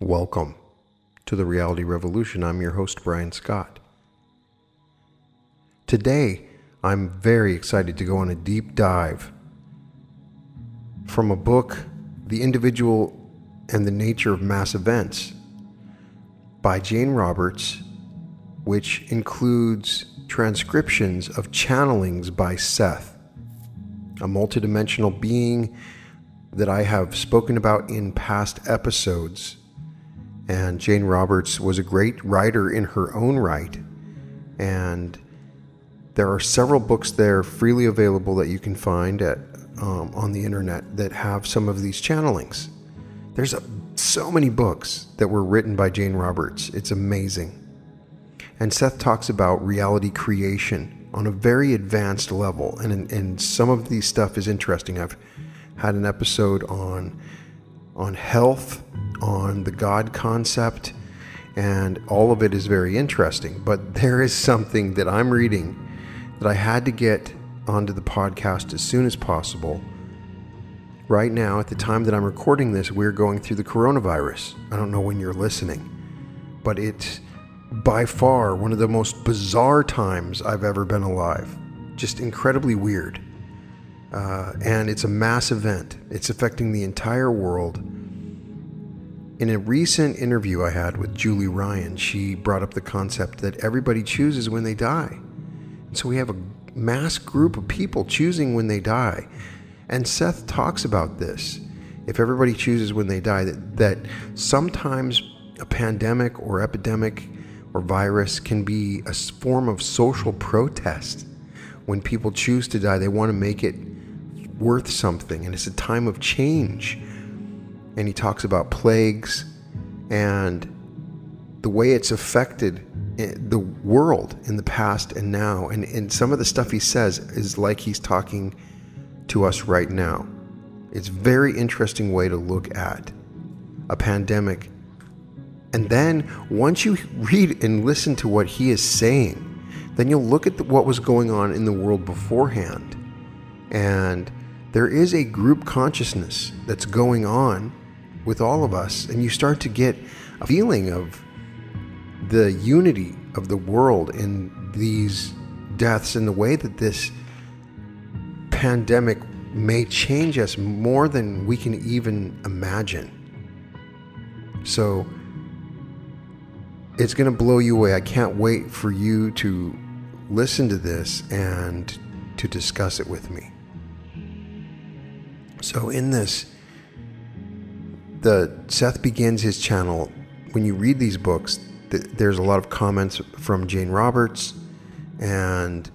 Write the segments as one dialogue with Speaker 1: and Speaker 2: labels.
Speaker 1: Welcome to the Reality Revolution. I'm your host, Brian Scott. Today, I'm very excited to go on a deep dive from a book, The Individual and the Nature of Mass Events, by Jane Roberts, which includes transcriptions of channelings by Seth, a multidimensional being that I have spoken about in past episodes. And Jane Roberts was a great writer in her own right. And there are several books there freely available that you can find on the internet that have some of these channelings. There's so many books that were written by Jane Roberts. It's amazing. And Seth talks about reality creation on a very advanced level. And some of these stuff is interesting. I've had an episode on health, on the God concept, and all of it is very interesting. But there is something that I'm reading that I had to get onto the podcast as soon as possible. Right now, at the time that I'm recording this, we're going through the coronavirus. I don't know when you're listening, but it's by far one of the most bizarre times I've ever been alive. Just incredibly weird. And it's a mass event. It's affecting the entire world. In a recent interview I had with Julie Ryan, she brought up the concept that everybody chooses when they die. And so we have a mass group of people choosing when they die. And Seth talks about this. If everybody chooses when they die, that sometimes a pandemic or epidemic or virus can be a form of social protest. When people choose to die, they want to make it worth something, and it's a time of change. And he talks about plagues and the way it's affected the world in the past and now. And some of the stuff he says is like he's talking to us right now. It's a very interesting way to look at a pandemic. And then once you read and listen to what he is saying, then you'll look at what was going on in the world beforehand. And there is a group consciousness that's going on with all of us, and you start to get a feeling of the unity of the world in these deaths and the way that this pandemic may change us more than we can even imagine. So it's going to blow you away. I can't wait for you to listen to this and to discuss it with me. So in this, Seth begins his channel. When you read these books, there's a lot of comments from Jane Roberts, and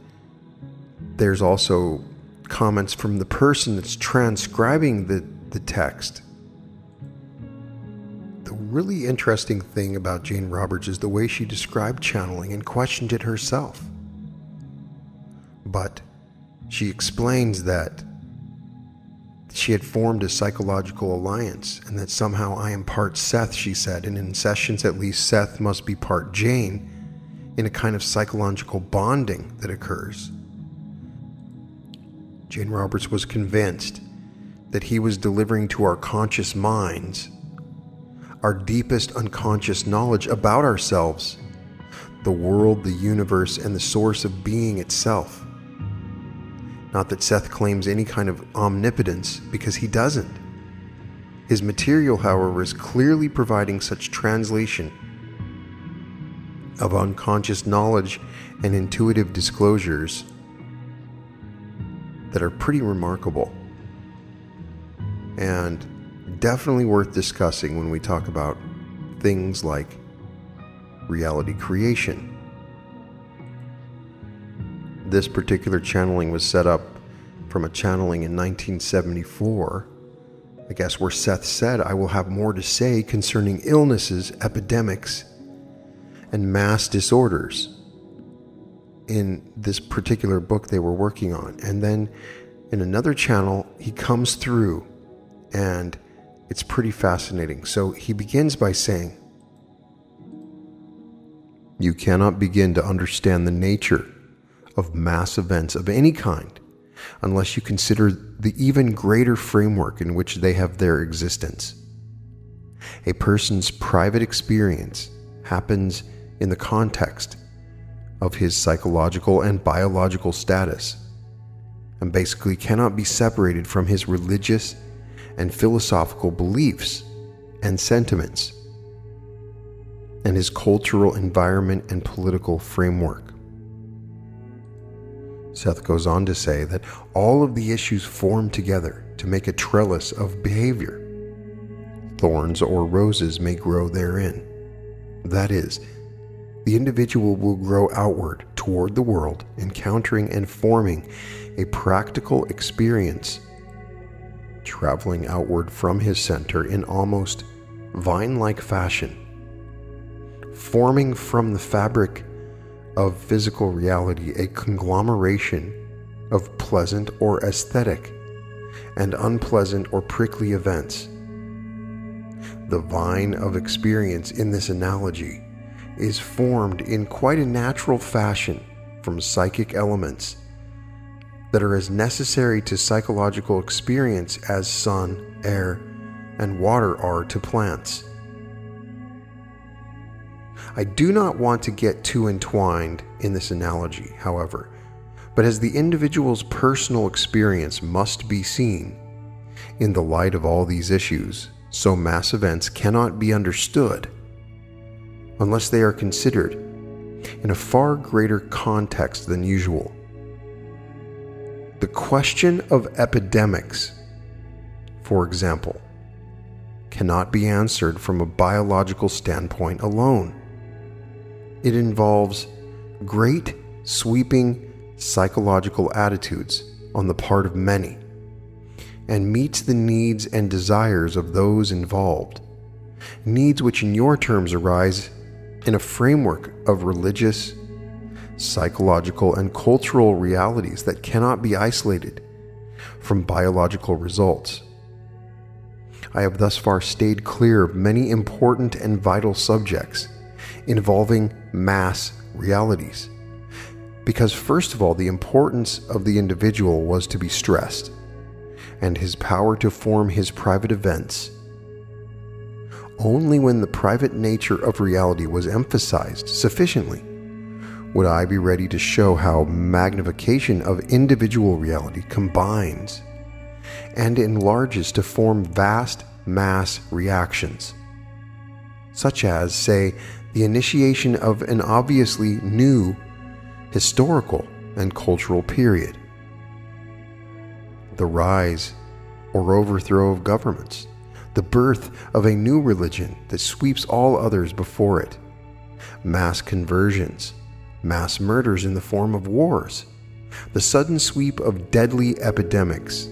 Speaker 1: there's also comments from the person that's transcribing the text. The really interesting thing about Jane Roberts is the way she described channeling and questioned it herself. But she explains that she had formed a psychological alliance, and that somehow I am part Seth, she said, and in sessions at least Seth must be part Jane, in a kind of psychological bonding that occurs. Jane Roberts was convinced that he was delivering to our conscious minds our deepest unconscious knowledge about ourselves, the world, the universe, and the source of being itself. Not that Seth claims any kind of omnipotence, because he doesn't. His material, however, is clearly providing such translation of unconscious knowledge and intuitive disclosures that are pretty remarkable, and definitely worth discussing when we talk about things like reality creation. This particular channeling was set up from a channeling in 1974, I guess, where Seth said, "I will have more to say concerning illnesses, epidemics, and mass disorders," in this particular book they were working on. And then in another channel, he comes through, and it's pretty fascinating. So he begins by saying, "You cannot begin to understand the nature of mass events of any kind unless you consider the even greater framework in which they have their existence. A person's private experience happens in the context of his psychological and biological status, and basically cannot be separated from his religious and philosophical beliefs and sentiments, and his cultural environment and political framework. Seth goes on to say that all of the issues form together to make a trellis of behavior. Thorns or roses may grow therein. That is, the individual will grow outward toward the world, encountering and forming a practical experience, traveling outward from his center in almost vine-like fashion, forming from the fabric of physical reality a conglomeration of pleasant or aesthetic and unpleasant or prickly events. The vine of experience in this analogy is formed in quite a natural fashion from psychic elements that are as necessary to psychological experience as sun, air, and water are to plants. I do not want to get too entwined in this analogy, however, but as the individual's personal experience must be seen in the light of all these issues, so mass events cannot be understood unless they are considered in a far greater context than usual. The question of epidemics, for example, cannot be answered from a biological standpoint alone. It involves great, sweeping psychological attitudes on the part of many, and meets the needs and desires of those involved, needs which in your terms arise in a framework of religious, psychological, and cultural realities that cannot be isolated from biological results. I have thus far stayed clear of many important and vital subjects involving mass realities, because first of all, the importance of the individual was to be stressed, and his power to form his private events. Only when the private nature of reality was emphasized sufficiently would I be ready to show how magnification of individual reality combines and enlarges to form vast mass reactions, such as, say, the initiation of an obviously new historical and cultural period, the rise or overthrow of governments, the birth of a new religion that sweeps all others before it, mass conversions, mass murders in the form of wars, the sudden sweep of deadly epidemics,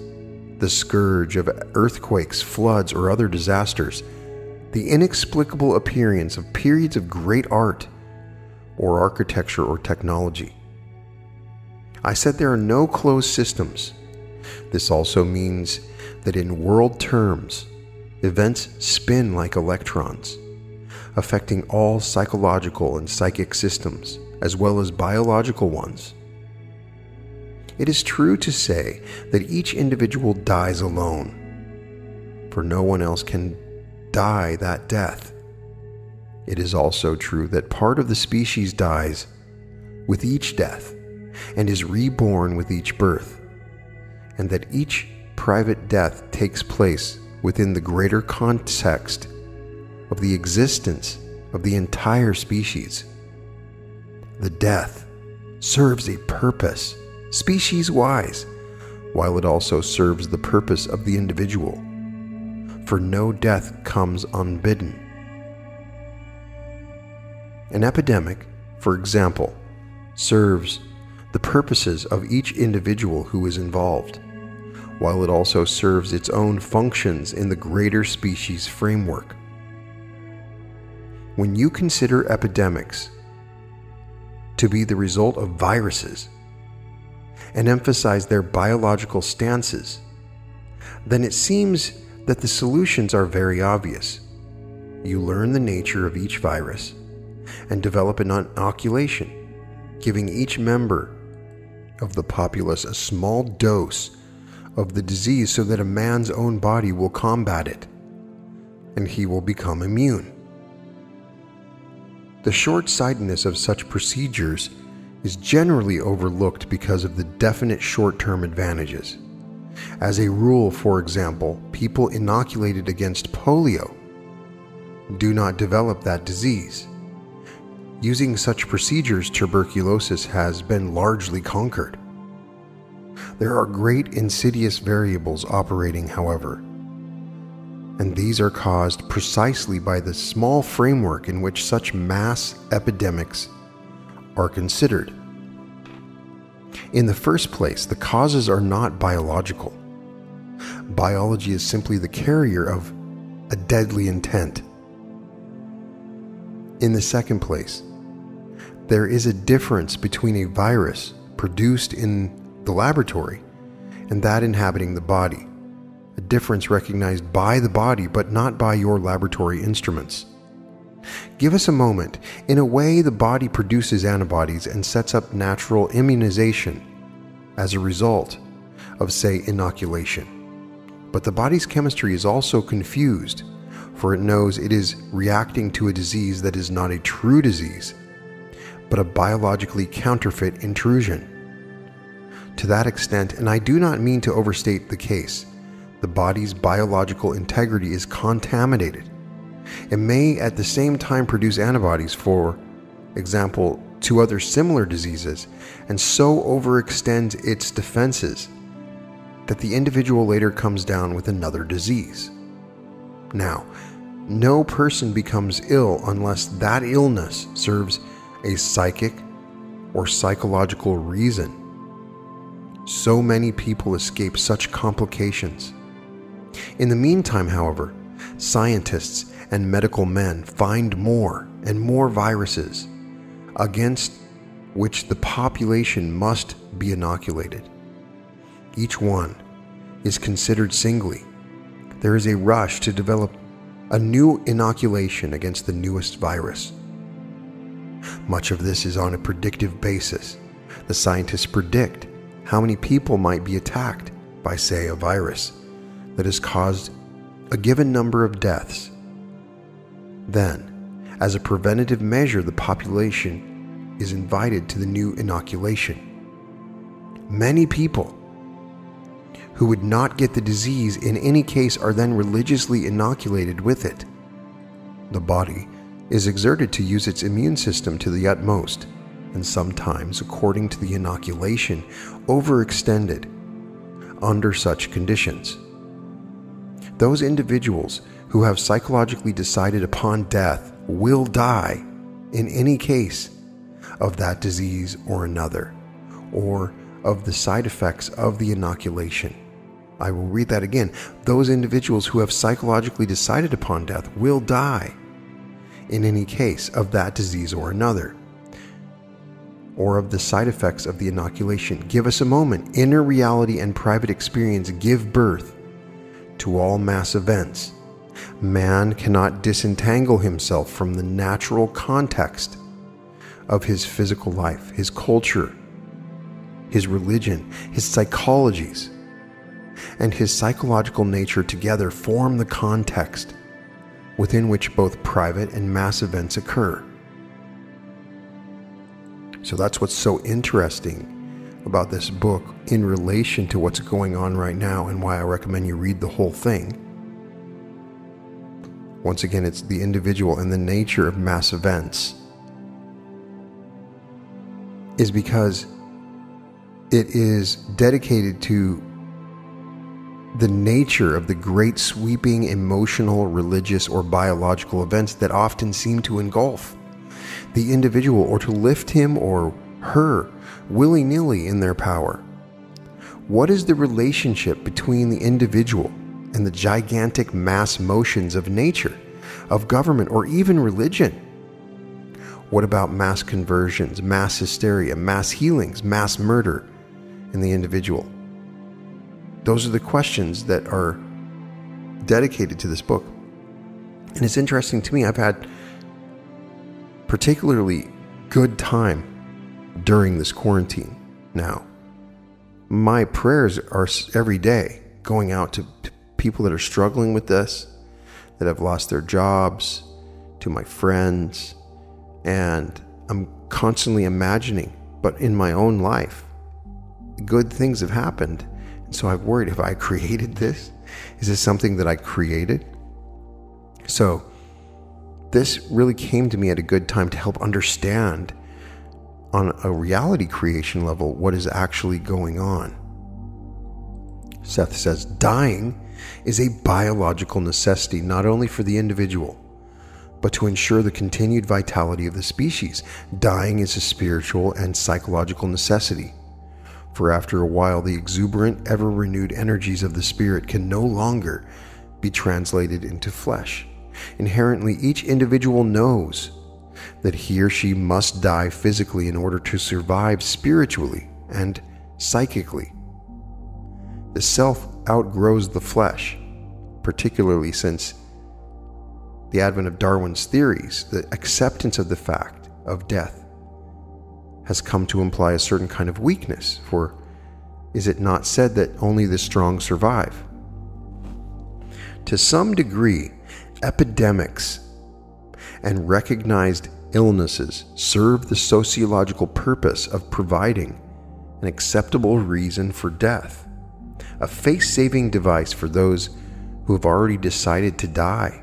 Speaker 1: the scourge of earthquakes, floods, or other disasters, the inexplicable appearance of periods of great art or architecture or technology. I said there are no closed systems. This also means that in world terms, events spin like electrons, affecting all psychological and psychic systems, as well as biological ones. It is true to say that each individual dies alone, for no one else can die that death. It is also true that part of the species dies with each death and is reborn with each birth, and that each private death takes place within the greater context of the existence of the entire species. The death serves a purpose, species-wise, while it also serves the purpose of the individual, for no death comes unbidden. An epidemic, for example, serves the purposes of each individual who is involved, while it also serves its own functions in the greater species framework. When you consider epidemics to be the result of viruses and emphasize their biological stances, then it seems that the solutions are very obvious. You learn the nature of each virus and develop an inoculation, giving each member of the populace a small dose of the disease so that a man's own body will combat it and he will become immune. The short-sightedness of such procedures is generally overlooked because of the definite short-term advantages. As a rule, for example, people inoculated against polio do not develop that disease. Using such procedures, tuberculosis has been largely conquered. There are great insidious variables operating, however, and these are caused precisely by the small framework in which such mass epidemics are considered. In the first place, the causes are not biological. Biology is simply the carrier of a deadly intent. In the second place, there is a difference between a virus produced in the laboratory and that inhabiting the body. A difference recognized by the body, but not by your laboratory instruments. Give us a moment. In a way, the body produces antibodies and sets up natural immunization as a result of, say, inoculation. But the body's chemistry is also confused, for it knows it is reacting to a disease that is not a true disease, but a biologically counterfeit intrusion. To that extent, and I do not mean to overstate the case, the body's biological integrity is contaminated. It may at the same time produce antibodies, for example, to other similar diseases, and so overextend its defenses that the individual later comes down with another disease. Now, no person becomes ill unless that illness serves a psychic or psychological reason. So many people escape such complications. In the meantime, however, scientists and medical men find more and more viruses against which the population must be inoculated. Each one is considered singly. There is a rush to develop a new inoculation against the newest virus. Much of this is on a predictive basis. The scientists predict how many people might be attacked by, say, a virus that has caused a given number of deaths. Then, as a preventative measure, the population is invited to the new inoculation. Many people who would not get the disease in any case are then religiously inoculated with it. The body is exerted to use its immune system to the utmost, and sometimes, according to the inoculation, overextended under such conditions. Those individuals who have psychologically decided upon death will die in any case of that disease or another, or of the side effects of the inoculation. I will read that again. Those individuals who have psychologically decided upon death will die in any case of that disease or another, or of the side effects of the inoculation. Give us a moment. Inner reality and private experience give birth to all mass events. Man cannot disentangle himself from the natural context of his physical life, his culture, his religion, his psychologies, and his psychological nature together form the context within which both private and mass events occur. So that's what's so interesting about this book in relation to what's going on right now, and why I recommend you read the whole thing. Once again, it's the individual and the nature of mass events, is because it is dedicated to the nature of the great sweeping emotional, religious, or biological events that often seem to engulf the individual, or to lift him or her willy-nilly in their power. What is the relationship between the individual and the gigantic mass motions of nature, of government, or even religion? What about mass conversions, mass hysteria, mass healings, mass murder in the individual? Those are the questions that are dedicated to this book. And it's interesting to me, I've had particularly good time during this quarantine now. My prayers are every day going out to people that are struggling with this, that have lost their jobs, to my friends, and I'm constantly imagining, but in my own life, good things have happened. And so I've worried, have I created this? Is this something that I created? So this really came to me at a good time to help understand on a reality creation level what is actually going on. Seth says, dying is a biological necessity not only for the individual, but to ensure the continued vitality of the species. Dying is a spiritual and psychological necessity, for after a while the exuberant, ever-renewed energies of the spirit can no longer be translated into flesh. Inherently, each individual knows that he or she must die physically in order to survive spiritually and psychically. The self outgrows the flesh, particularly since the advent of Darwin's theories. The acceptance of the fact of death has come to imply a certain kind of weakness, for is it not said that only the strong survive? To some degree, epidemics and recognized illnesses serve the sociological purpose of providing an acceptable reason for death, a face-saving device for those who have already decided to die.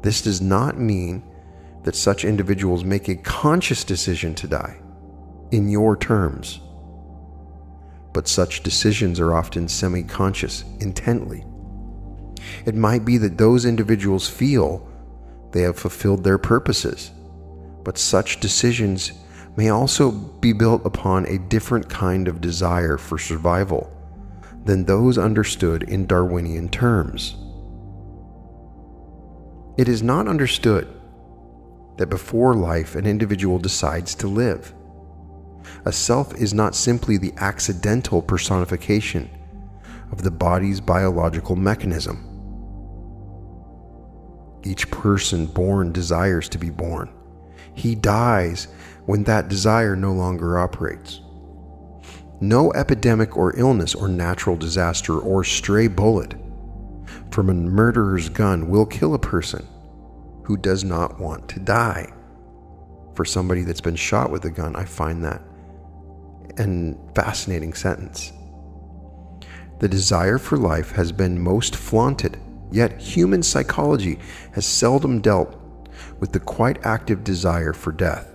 Speaker 1: This does not mean that such individuals make a conscious decision to die, in your terms, but such decisions are often semi-conscious, intently. It might be that those individuals feel they have fulfilled their purposes, but such decisions may also be built upon a different kind of desire for survival than those understood in Darwinian terms. It is not understood that before life an individual decides to live. A self is not simply the accidental personification of the body's biological mechanism. Each person born desires to be born. He dies when that desire no longer operates. No epidemic or illness or natural disaster or stray bullet from a murderer's gun will kill a person who does not want to die. For somebody that's been shot with a gun, I find that a fascinating sentence. The desire for life has been most flaunted, yet human psychology has seldom dealt with the quite active desire for death.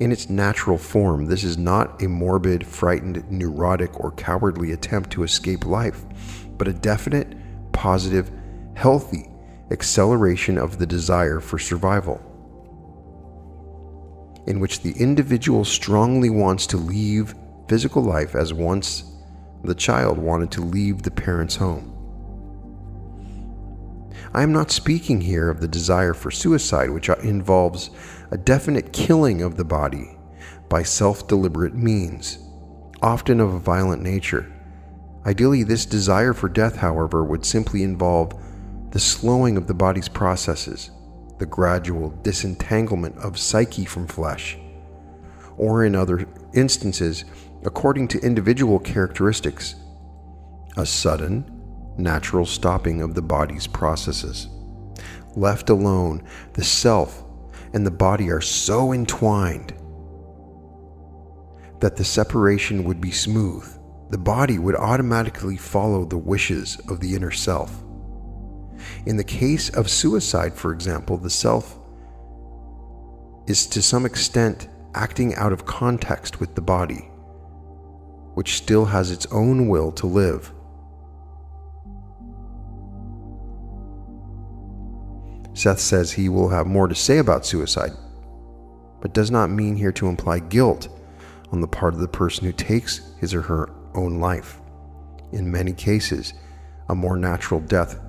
Speaker 1: In its natural form, this is not a morbid, frightened, neurotic, or cowardly attempt to escape life, but a definite, positive, healthy acceleration of the desire for survival, in which the individual strongly wants to leave physical life as once the child wanted to leave the parent's home. I am not speaking here of the desire for suicide, which involves a definite killing of the body by self-deliberate means, often of a violent nature. Ideally, this desire for death, however, would simply involve the slowing of the body's processes, the gradual disentanglement of psyche from flesh, or in other instances, according to individual characteristics, a sudden, natural stopping of the body's processes. Left alone, the self and the body are so entwined that the separation would be smooth. The body would automatically follow the wishes of the inner self. In the case of suicide, for example, the self is to some extent acting out of context with the body, which still has its own will to live. Seth says he will have more to say about suicide, but does not mean here to imply guilt on the part of the person who takes his or her own life. In many cases, a more natural death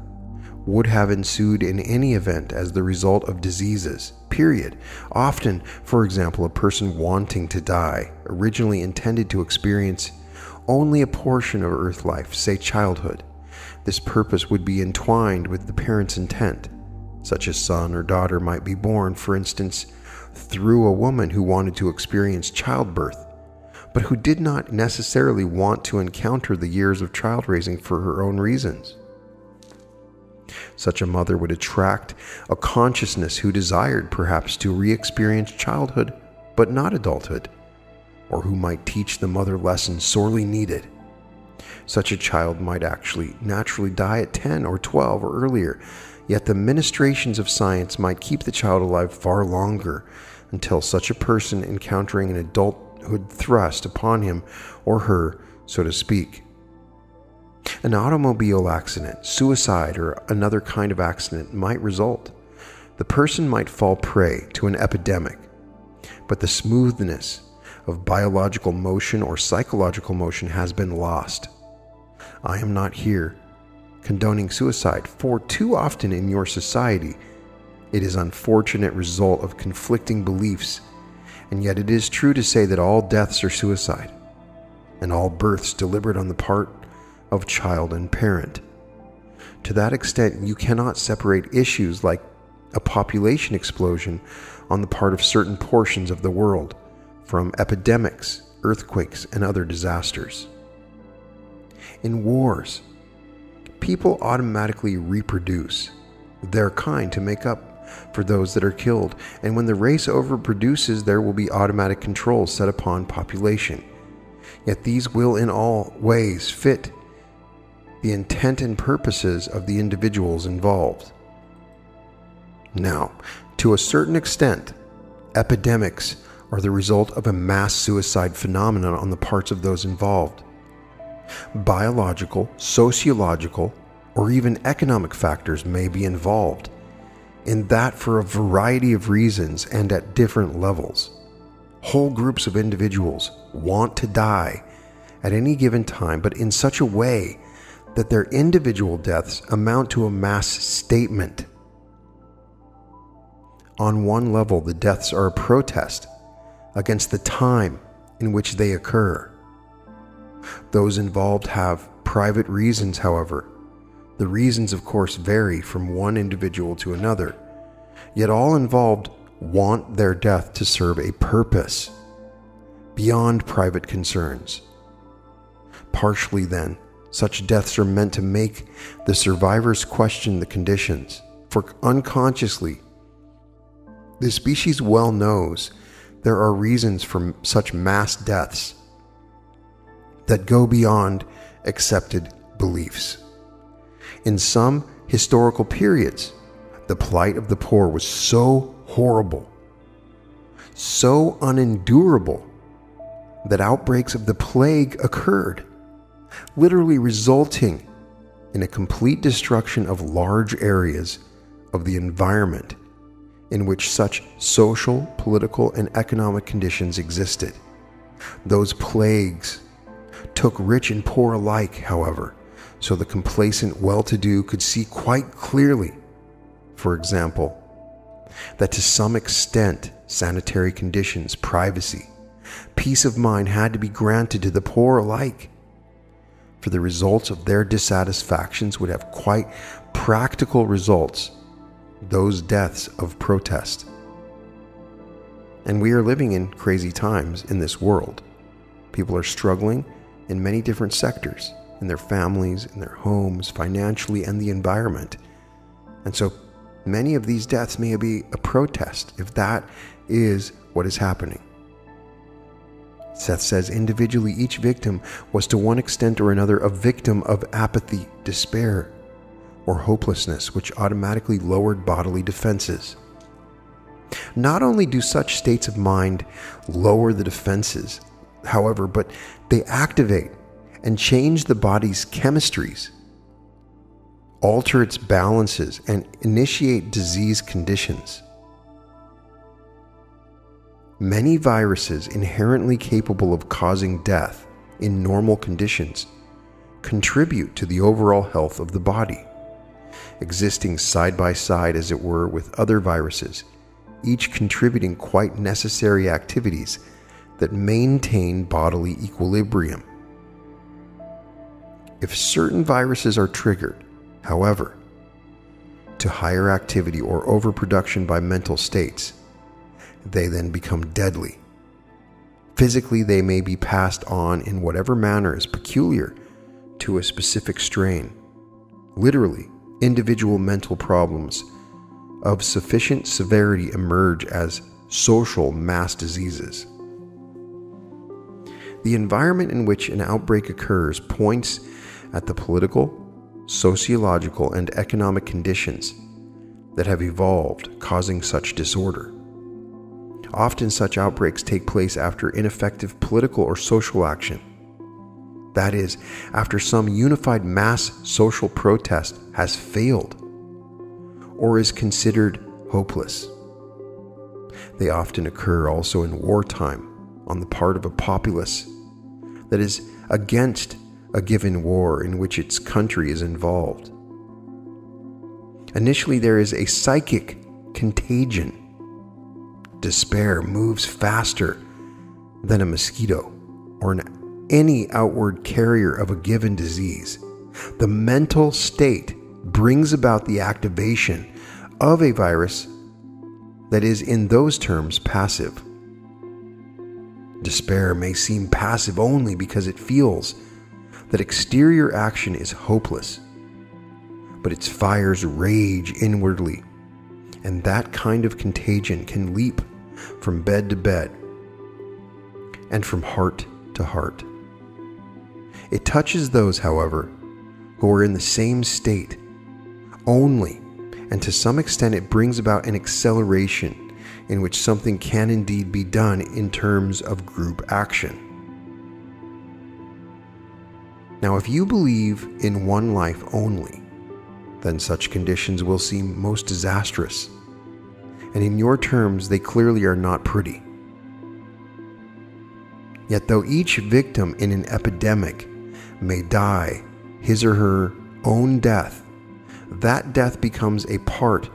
Speaker 1: would have ensued in any event as the result of diseases, period. Often, for example, a person wanting to die originally intended to experience only a portion of earth life, say childhood. This purpose would be entwined with the parent's intent. Such a son or daughter might be born, for instance, through a woman who wanted to experience childbirth, but who did not necessarily want to encounter the years of child raising for her own reasons. Such a mother would attract a consciousness who desired perhaps to re-experience childhood, but not adulthood, or who might teach the mother lessons sorely needed. Such a child might actually naturally die at 10 or 12 or earlier, yet the ministrations of science might keep the child alive far longer, until such a person encountering an adulthood thrust upon him or her, so to speak. An automobile accident, suicide, or another kind of accident might result. The person might fall prey to an epidemic, but the smoothness of biological motion or psychological motion has been lost. I am not here condoning suicide, for too often in your society, it is an unfortunate result of conflicting beliefs, and yet it is true to say that all deaths are suicide, and all births deliberate on the part of child and parent. To that extent, you cannot separate issues like a population explosion on the part of certain portions of the world from epidemics, earthquakes, and other disasters. In wars, people automatically reproduce their kind to make up for those that are killed, and when the race overproduces, there will be automatic controls set upon population. Yet these will in all ways fit the intent and purposes of the individuals involved. Now, to a certain extent, epidemics are the result of a mass suicide phenomenon on the parts of those involved. Biological, sociological, or even economic factors may be involved in that for a variety of reasons and at different levels. Whole groups of individuals want to die at any given time, but in such a way that their individual deaths amount to a mass statement. On one level, the deaths are a protest against the time in which they occur. Those involved have private reasons, however. The reasons, of course, vary from one individual to another, yet all involved want their death to serve a purpose beyond private concerns. Partially, then, such deaths are meant to make the survivors question the conditions, for unconsciously, the species well knows there are reasons for such mass deaths that go beyond accepted beliefs. In some historical periods, the plight of the poor was so horrible, so unendurable, that outbreaks of the plague occurred, literally resulting in a complete destruction of large areas of the environment in which such social, political, and economic conditions existed. Those plagues took rich and poor alike, however, so the complacent well-to-do could see quite clearly, for example, that to some extent sanitary conditions, privacy, peace of mind had to be granted to the poor alike, for the results of their dissatisfactions would have quite practical results, those deaths of protest. And we are living in crazy times in this world. People are struggling in many different sectors, in their families, in their homes, financially, and the environment. And so many of these deaths may be a protest, if that is what is happening. Seth says individually each victim was to one extent or another a victim of apathy, despair, or hopelessness, which automatically lowered bodily defenses. Not only do such states of mind lower the defenses, however, but they activate and change the body's chemistries, alter its balances, and initiate disease conditions. Many viruses inherently capable of causing death in normal conditions contribute to the overall health of the body, existing side by side, as it were, with other viruses, each contributing quite necessary activities that maintain bodily equilibrium. If certain viruses are triggered, however, to higher activity or overproduction by mental states, they then become deadly. Physically, they may be passed on in whatever manner is peculiar to a specific strain. Literally, individual mental problems of sufficient severity emerge as social mass diseases. The environment in which an outbreak occurs points at the political, sociological, and economic conditions that have evolved, causing such disorder. Often such outbreaks take place after ineffective political or social action. That is, after some unified mass social protest has failed or is considered hopeless. They often occur also in wartime on the part of a populace that is against a given war in which its country is involved. Initially, there is a psychic contagion. Despair moves faster than a mosquito or any outward carrier of a given disease. The mental state brings about the activation of a virus that is, in those terms, passive. Despair may seem passive only because it feels that exterior action is hopeless, but its fires rage inwardly, and that kind of contagion can leap from bed to bed and from heart to heart. It touches those, however, who are in the same state only, and to some extent it brings about an acceleration in which something can indeed be done in terms of group action. Now, if you believe in one life only, then such conditions will seem most disastrous, and in your terms they clearly are not pretty. Yet though each victim in an epidemic may die his or her own death, that death becomes a part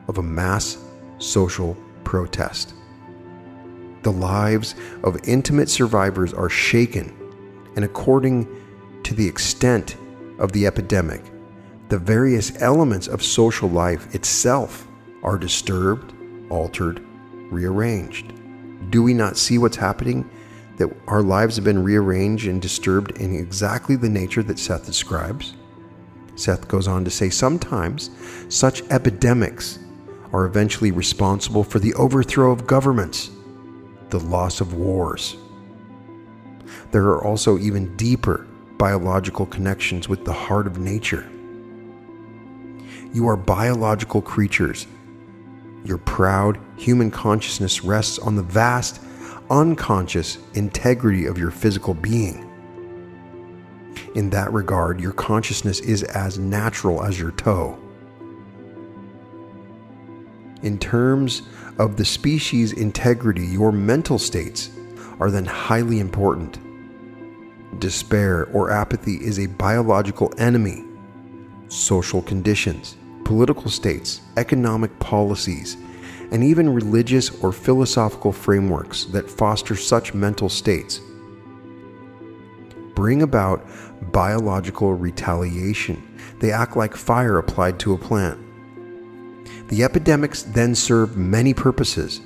Speaker 1: of a mass social protest. The lives of intimate survivors are shaken, and according to the extent of the epidemic, the various elements of social life itself are disturbed, altered, rearranged. Do we not see what's happening? That our lives have been rearranged and disturbed in exactly the nature that Seth describes? Seth goes on to say, sometimes such epidemics are eventually responsible for the overthrow of governments, the loss of wars. There are also even deeper biological connections with the heart of nature. You are biological creatures. Your proud human consciousness rests on the vast, unconscious integrity of your physical being. In that regard, your consciousness is as natural as your toe. In terms of the species' integrity, your mental states are then highly important. Despair or apathy is a biological enemy. Social conditions, political states, economic policies, and even religious or philosophical frameworks that foster such mental states bring about biological retaliation. They act like fire applied to a plant. The epidemics then serve many purposes,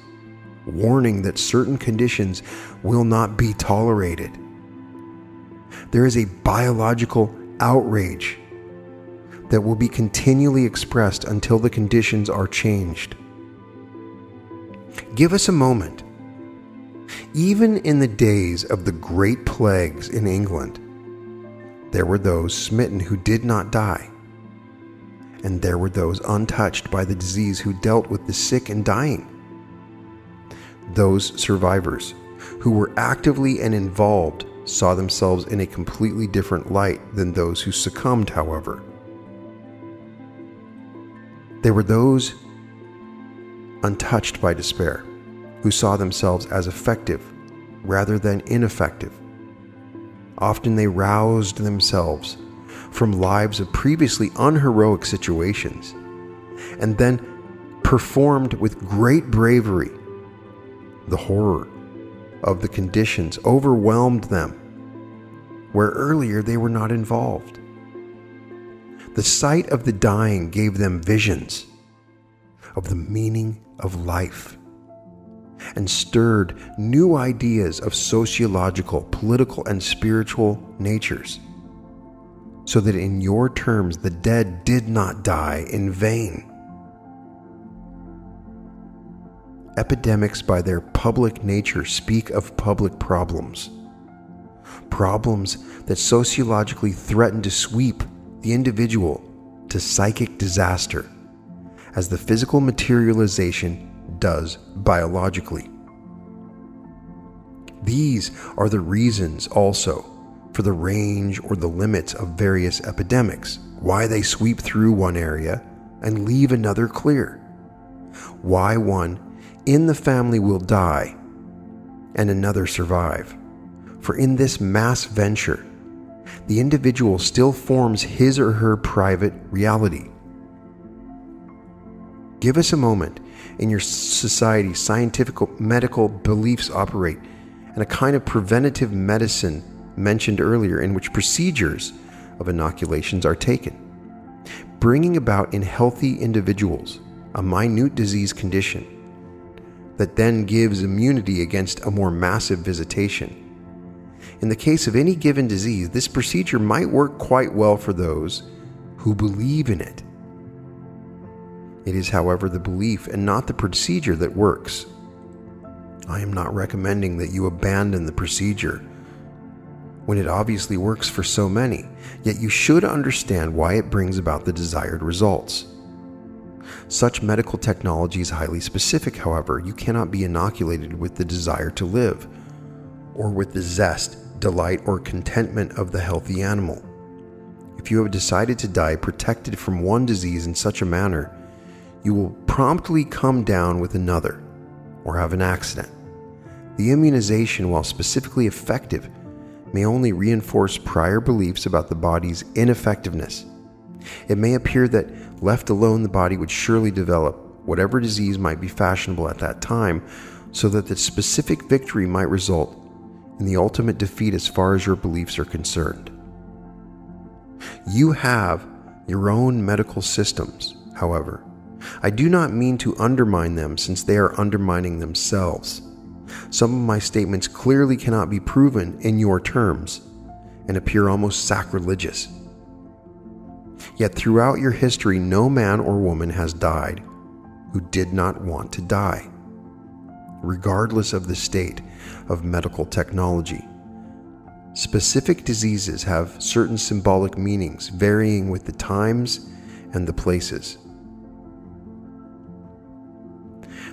Speaker 1: warning that certain conditions will not be tolerated. There is a biological outrage that will be continually expressed until the conditions are changed. Give us a moment. Even in the days of the great plagues in England, there were those smitten who did not die, and there were those untouched by the disease who dealt with the sick and dying. Those survivors who were actively and involved saw themselves in a completely different light than those who succumbed, however. There were those untouched by despair who saw themselves as effective rather than ineffective. Often they roused themselves from lives of previously unheroic situations and then performed with great bravery. The horror of the conditions overwhelmed them where earlier they were not involved. The sight of the dying gave them visions of the meaning of life and stirred new ideas of sociological, political, and spiritual natures. so that in your terms the dead did not die in vain. Epidemics by their public nature speak of public problems. Problems that sociologically threaten to sweep the individual to psychic disaster, as the physical materialization does biologically. These are the reasons also for the range or the limits of various epidemics, why they sweep through one area and leave another clear, why one in the family will die and another survive. For in this mass venture, the individual still forms his or her private reality. Give us a moment. In your society, scientific medical beliefs operate, and a kind of preventative medicine mentioned earlier, in which procedures of inoculations are taken, bringing about in healthy individuals a minute disease condition that then gives immunity against a more massive visitation. In the case of any given disease, this procedure might work quite well for those who believe in it. It is, however, the belief and not the procedure that works. I am not recommending that you abandon the procedure when it obviously works for so many, yet you should understand why it brings about the desired results. Such medical technology is highly specific, however. You cannot be inoculated with the desire to live, or with the zest, delight, or contentment of the healthy animal. If you have decided to die protected from one disease in such a manner, you will promptly come down with another, or have an accident. The immunization, while specifically effective, may only reinforce prior beliefs about the body's ineffectiveness. It may appear that, left alone, the body would surely develop whatever disease might be fashionable at that time, so that the specific victory might result in the ultimate defeat as far as your beliefs are concerned. You have your own medical systems, however. I do not mean to undermine them, since they are undermining themselves. Some of my statements clearly cannot be proven in your terms and appear almost sacrilegious. Yet throughout your history, no man or woman has died who did not want to die, regardless of the state of medical technology. Specific diseases have certain symbolic meanings, varying with the times and the places.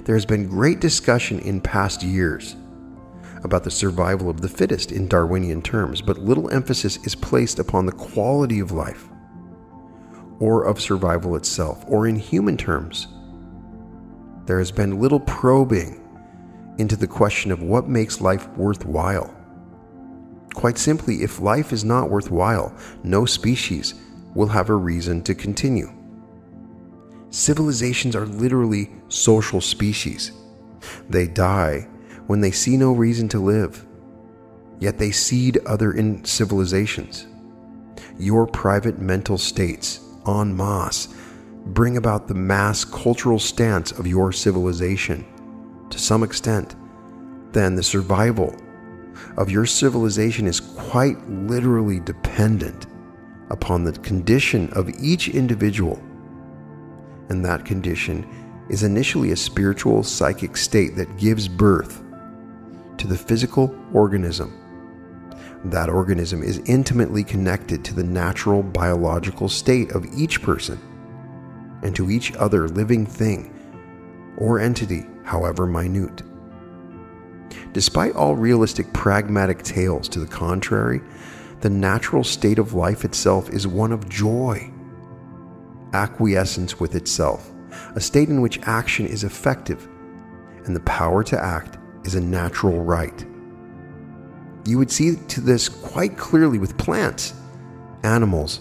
Speaker 1: There has been great discussion in past years about the survival of the fittest in Darwinian terms, but little emphasis is placed upon the quality of life, or of survival itself, or in human terms. There has been little probing into the question of what makes life worthwhile. Quite simply, if life is not worthwhile, no species will have a reason to continue. Civilizations are literally social species. They die when they see no reason to live, yet they seed other civilizations. Your private mental states, en masse, bring about the mass cultural stance of your civilization. To some extent, then, the survival of your civilization is quite literally dependent upon the condition of each individual. And that condition is initially a spiritual psychic state that gives birth to the physical organism. That organism is intimately connected to the natural biological state of each person and to each other living thing or entity, however minute. Despite all realistic pragmatic tales to the contrary, the natural state of life itself is one of joy, acquiescence with itself, a state in which action is effective and the power to act is a natural right. You would see to this quite clearly with plants, animals,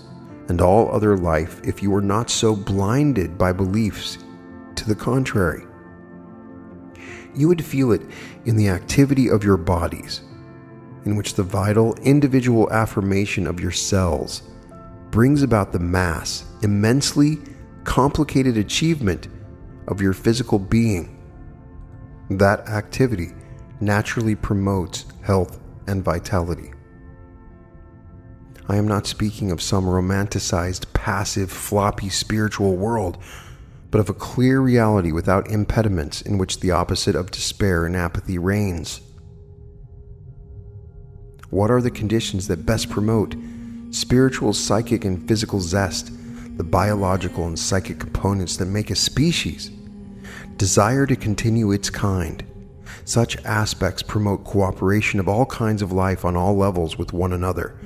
Speaker 1: and all other life if you were not so blinded by beliefs to the contrary. You would feel it in the activity of your bodies, in which the vital individual affirmation of your cells brings about the mass, immensely complicated achievement of your physical being. That activity naturally promotes health and vitality. I am not speaking of some romanticized, passive, floppy spiritual world, but of a clear reality without impediments in which the opposite of despair and apathy reigns. What are the conditions that best promote spiritual, psychic, and physical zest, the biological and psychic components that make a species desire to continue its kind? Such aspects promote cooperation of all kinds of life on all levels with one another.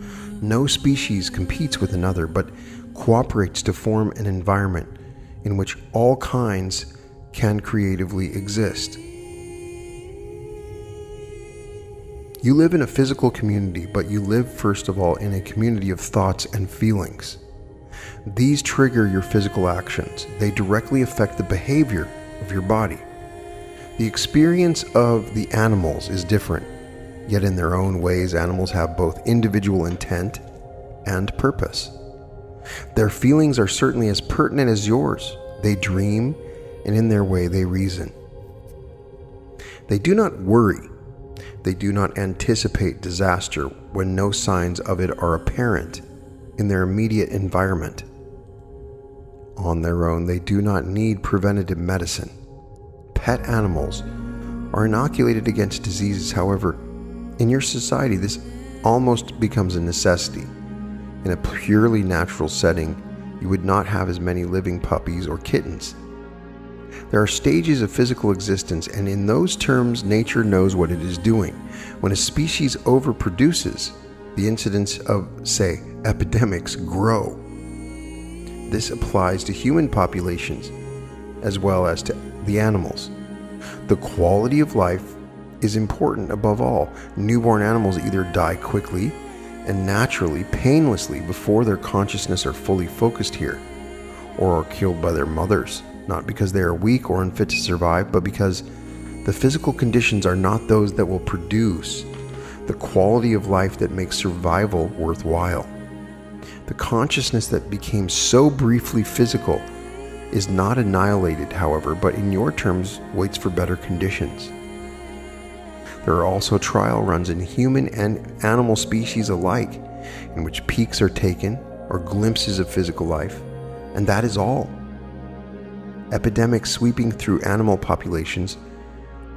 Speaker 1: No species competes with another, but cooperates to form an environment in which all kinds can creatively exist. You live in a physical community, but you live first of all in a community of thoughts and feelings. These trigger your physical actions. They directly affect the behavior of your body. The experience of the animals is different, yet in their own ways, animals have both individual intent and purpose. Their feelings are certainly as pertinent as yours. They dream, and in their way they reason. They do not worry. They do not anticipate disaster when no signs of it are apparent in their immediate environment. On their own, they do not need preventative medicine. Pet animals are inoculated against diseases. However, in your society, this almost becomes a necessity. In a purely natural setting, you would not have as many living puppies or kittens. There are stages of physical existence, and in those terms, nature knows what it is doing. When a species overproduces, the incidence of, say, epidemics grow. This applies to human populations as well as to the animals. The quality of life is important above all. Newborn animals either die quickly and naturally, painlessly, before their consciousness are fully focused here, or are killed by their mothers, not because they are weak or unfit to survive, but because the physical conditions are not those that will produce the quality of life that makes survival worthwhile. The consciousness that became so briefly physical is not annihilated, however, but in your terms waits for better conditions. There are also trial runs in human and animal species alike, in which peaks are taken or glimpses of physical life, and that is all. Epidemics sweeping through animal populations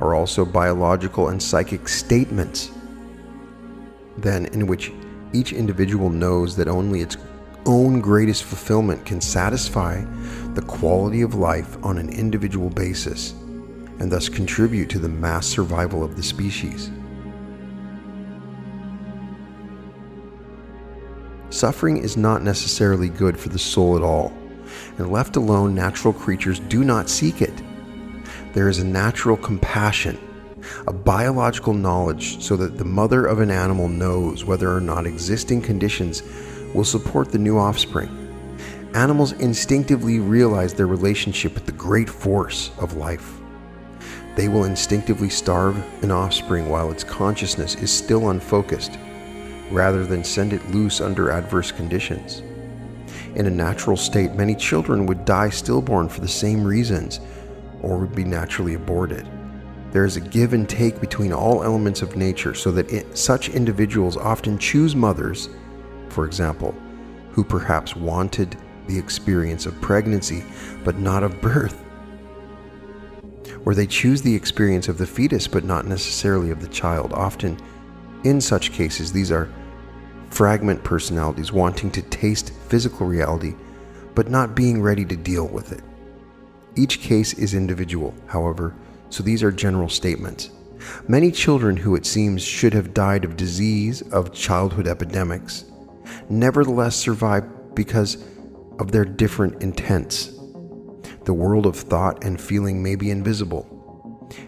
Speaker 1: are also biological and psychic statements, then, in which each individual knows that only its own greatest fulfillment can satisfy the quality of life on an individual basis, and thus contribute to the mass survival of the species. Suffering is not necessarily good for the soul at all, and left alone, natural creatures do not seek it. There is a natural compassion, a biological knowledge, so that the mother of an animal knows whether or not existing conditions will support the new offspring. Animals instinctively realize their relationship with the great force of life. They will instinctively starve an offspring while its consciousness is still unfocused, rather than send it loose under adverse conditions. In a natural state, many children would die stillborn for the same reasons, or would be naturally aborted. There is a give and take between all elements of nature, so that such individuals often choose mothers, for example, who perhaps wanted the experience of pregnancy but not of birth, or they choose the experience of the fetus but not necessarily of the child. Often, in such cases, these are fragment personalities wanting to taste physical reality but not being ready to deal with it. Each case is individual, however, so these are general statements. Many children who it seems should have died of disease, of childhood epidemics, nevertheless survive because of their different intents. The world of thought and feeling may be invisible,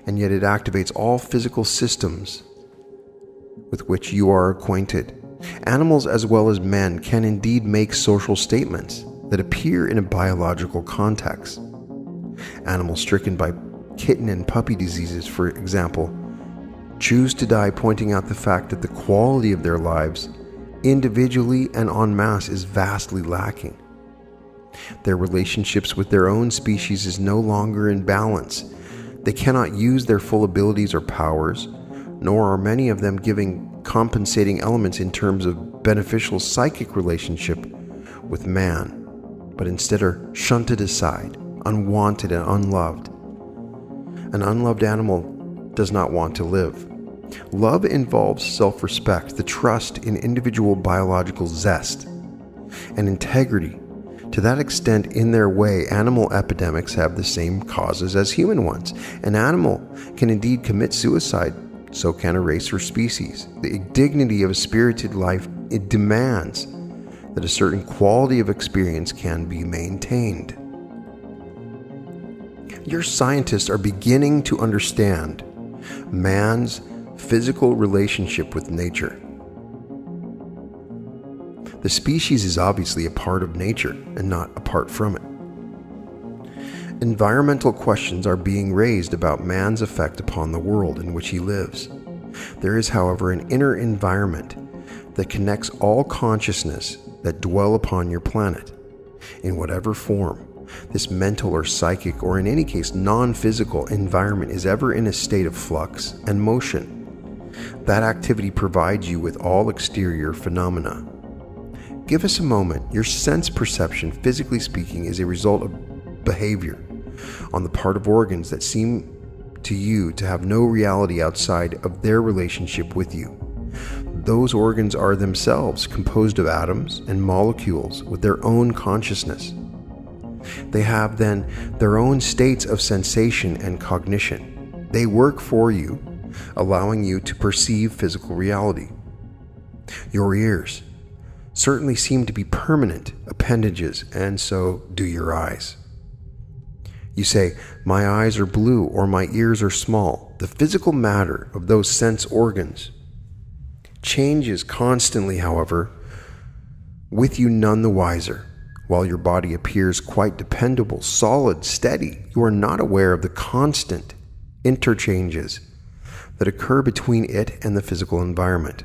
Speaker 1: and yet it activates all physical systems with which you are acquainted. Animals as well as men can indeed make social statements that appear in a biological context. Animals stricken by kitten and puppy diseases, for example, choose to die, pointing out the fact that the quality of their lives, individually and en masse, is vastly lacking. Their relationships with their own species is no longer in balance. They cannot use their full abilities or powers, nor are many of them giving compensating elements in terms of beneficial psychic relationship with man, but instead are shunted aside, unwanted and unloved. An unloved animal does not want to live. Love involves self-respect, the trust in individual biological zest, and integrity. To that extent, in their way, animal epidemics have the same causes as human ones. An animal can indeed commit suicide, so can a race or species. The dignity of a spirited life, it demands that a certain quality of experience can be maintained. Your scientists are beginning to understand man's physical relationship with nature. The species is obviously a part of nature and not apart from it. Environmental questions are being raised about man's effect upon the world in which he lives. There is, however, an inner environment that connects all consciousness that dwell upon your planet, in whatever form. This mental or psychic, or in any case non-physical environment is ever in a state of flux and motion. That activity provides you with all exterior phenomena. Give us a moment. Your sense perception, physically speaking, is a result of behavior on the part of organs that seem to you to have no reality outside of their relationship with you. Those organs are themselves composed of atoms and molecules with their own consciousness. They have then their own states of sensation and cognition. They work for you, allowing you to perceive physical reality. Your ears certainly seem to be permanent appendages, and so do your eyes. You say, my eyes are blue or my ears are small. The physical matter of those sense organs changes constantly, however, with you none the wiser. While your body appears quite dependable, solid, steady, you are not aware of the constant interchanges that occur between it and the physical environment.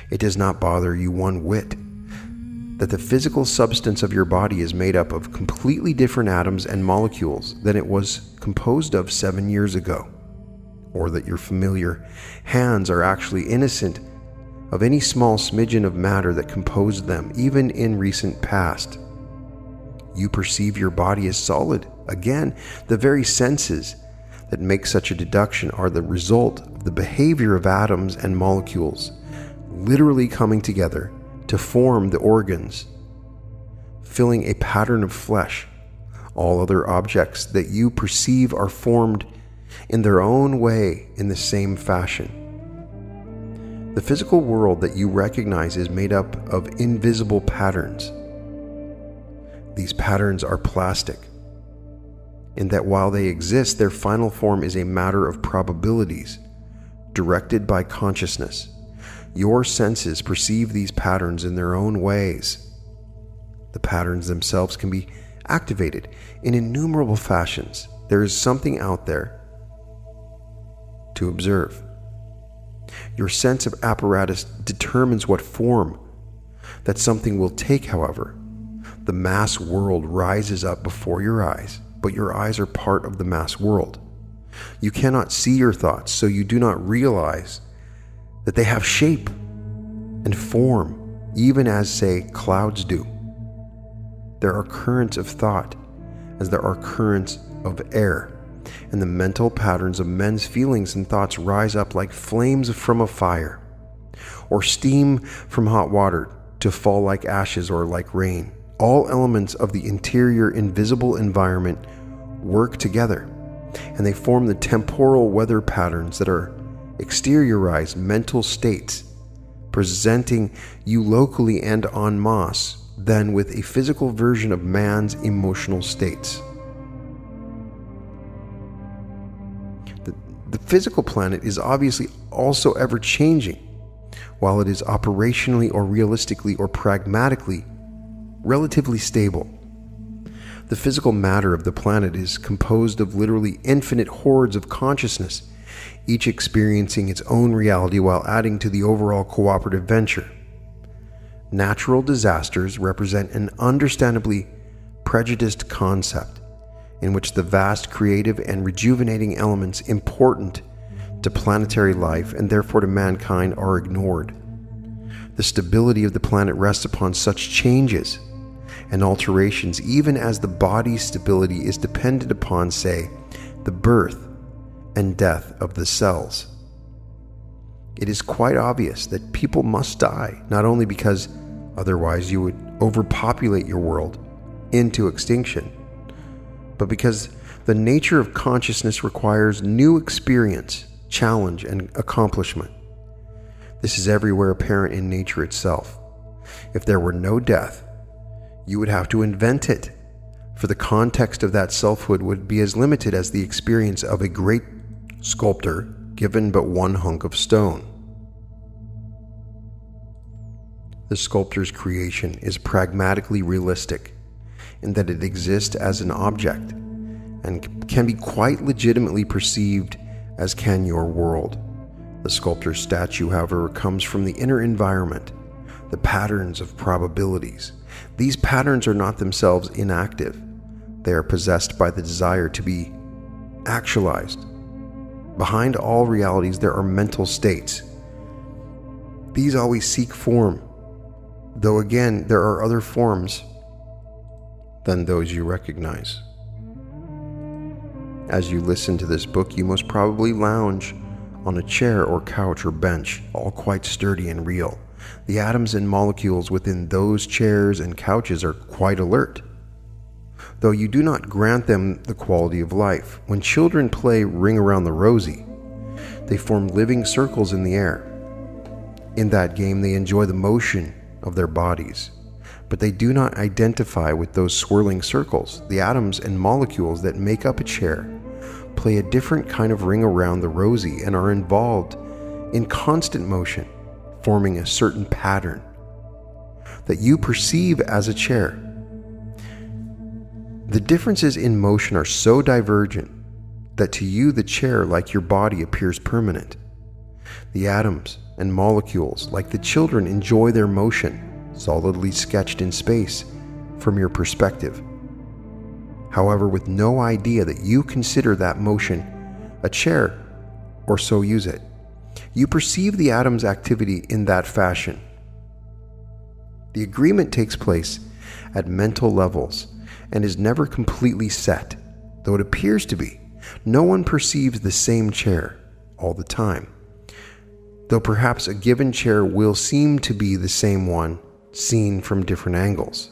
Speaker 1: It does not bother you one whit that the physical substance of your body is made up of completely different atoms and molecules than it was composed of 7 years ago, or that your familiar hands are actually innocent of any small smidgen of matter that composed them, even in recent past. You perceive your body as solid. Again, the very senses that make such a deduction are the result of the behavior of atoms and molecules literally coming together to form the organs, filling a pattern of flesh. All other objects that you perceive are formed in their own way in the same fashion. The physical world that you recognize is made up of invisible patterns. These patterns are plastic, in that while they exist, their final form is a matter of probabilities, directed by consciousness. Your senses perceive these patterns in their own ways. The patterns themselves can be activated in innumerable fashions. There is something out there to observe. Your sense of apparatus determines what form that something will take, however. The mass world rises up before your eyes, but your eyes are part of the mass world. You cannot see your thoughts, so you do not realize that they have shape and form, even as, say, clouds do. There are currents of thought, as there are currents of air, and the mental patterns of men's feelings and thoughts rise up like flames from a fire, or steam from hot water to fall like ashes or like rain. All elements of the interior invisible environment work together, and they form the temporal weather patterns that are exteriorized mental states, presenting you locally and en masse, then with a physical version of man's emotional states. The physical planet is obviously also ever changing, while it is operationally or realistically or pragmatically relatively stable. The physical matter of the planet is composed of literally infinite hordes of consciousness, each experiencing its own reality while adding to the overall cooperative venture. Natural disasters represent an understandably prejudiced concept in which the vast creative and rejuvenating elements important to planetary life and therefore to mankind are ignored. The stability of the planet rests upon such changes and alterations, even as the body's stability is dependent upon, say, the birth and death of the cells. It is quite obvious that people must die, not only because otherwise you would overpopulate your world into extinction, but because the nature of consciousness requires new experience, challenge, and accomplishment. This is everywhere apparent in nature itself. If there were no death, you would have to invent it, for the context of that selfhood would be as limited as the experience of a great sculptor given but one hunk of stone. The sculptor's creation is pragmatically realistic in that it exists as an object and can be quite legitimately perceived as can your world. The sculptor's statue, however, comes from the inner environment, the patterns of probabilities. These patterns are not themselves inactive. They are possessed by the desire to be actualized. Behind all realities, there are mental states. These always seek form, though again, there are other forms than those you recognize. As you listen to this book, you most probably lounge on a chair or couch or bench, all quite sturdy and real. The atoms and molecules within those chairs and couches are quite alert, though you do not grant them the quality of life. When children play Ring Around the Rosie, they form living circles in the air. In that game, they enjoy the motion of their bodies, but they do not identify with those swirling circles. The atoms and molecules that make up a chair play a different kind of ring around the rosy and are involved in constant motion, forming a certain pattern that you perceive as a chair. The differences in motion are so divergent that to you the chair, like your body, appears permanent. The atoms and molecules, like the children, enjoy their motion, solidly sketched in space from your perspective. However, with no idea that you consider that motion a chair or so use it. You perceive the atom's activity in that fashion. The agreement takes place at mental levels and is never completely set, though it appears to be. No one perceives the same chair all the time, though perhaps a given chair will seem to be the same one seen from different angles.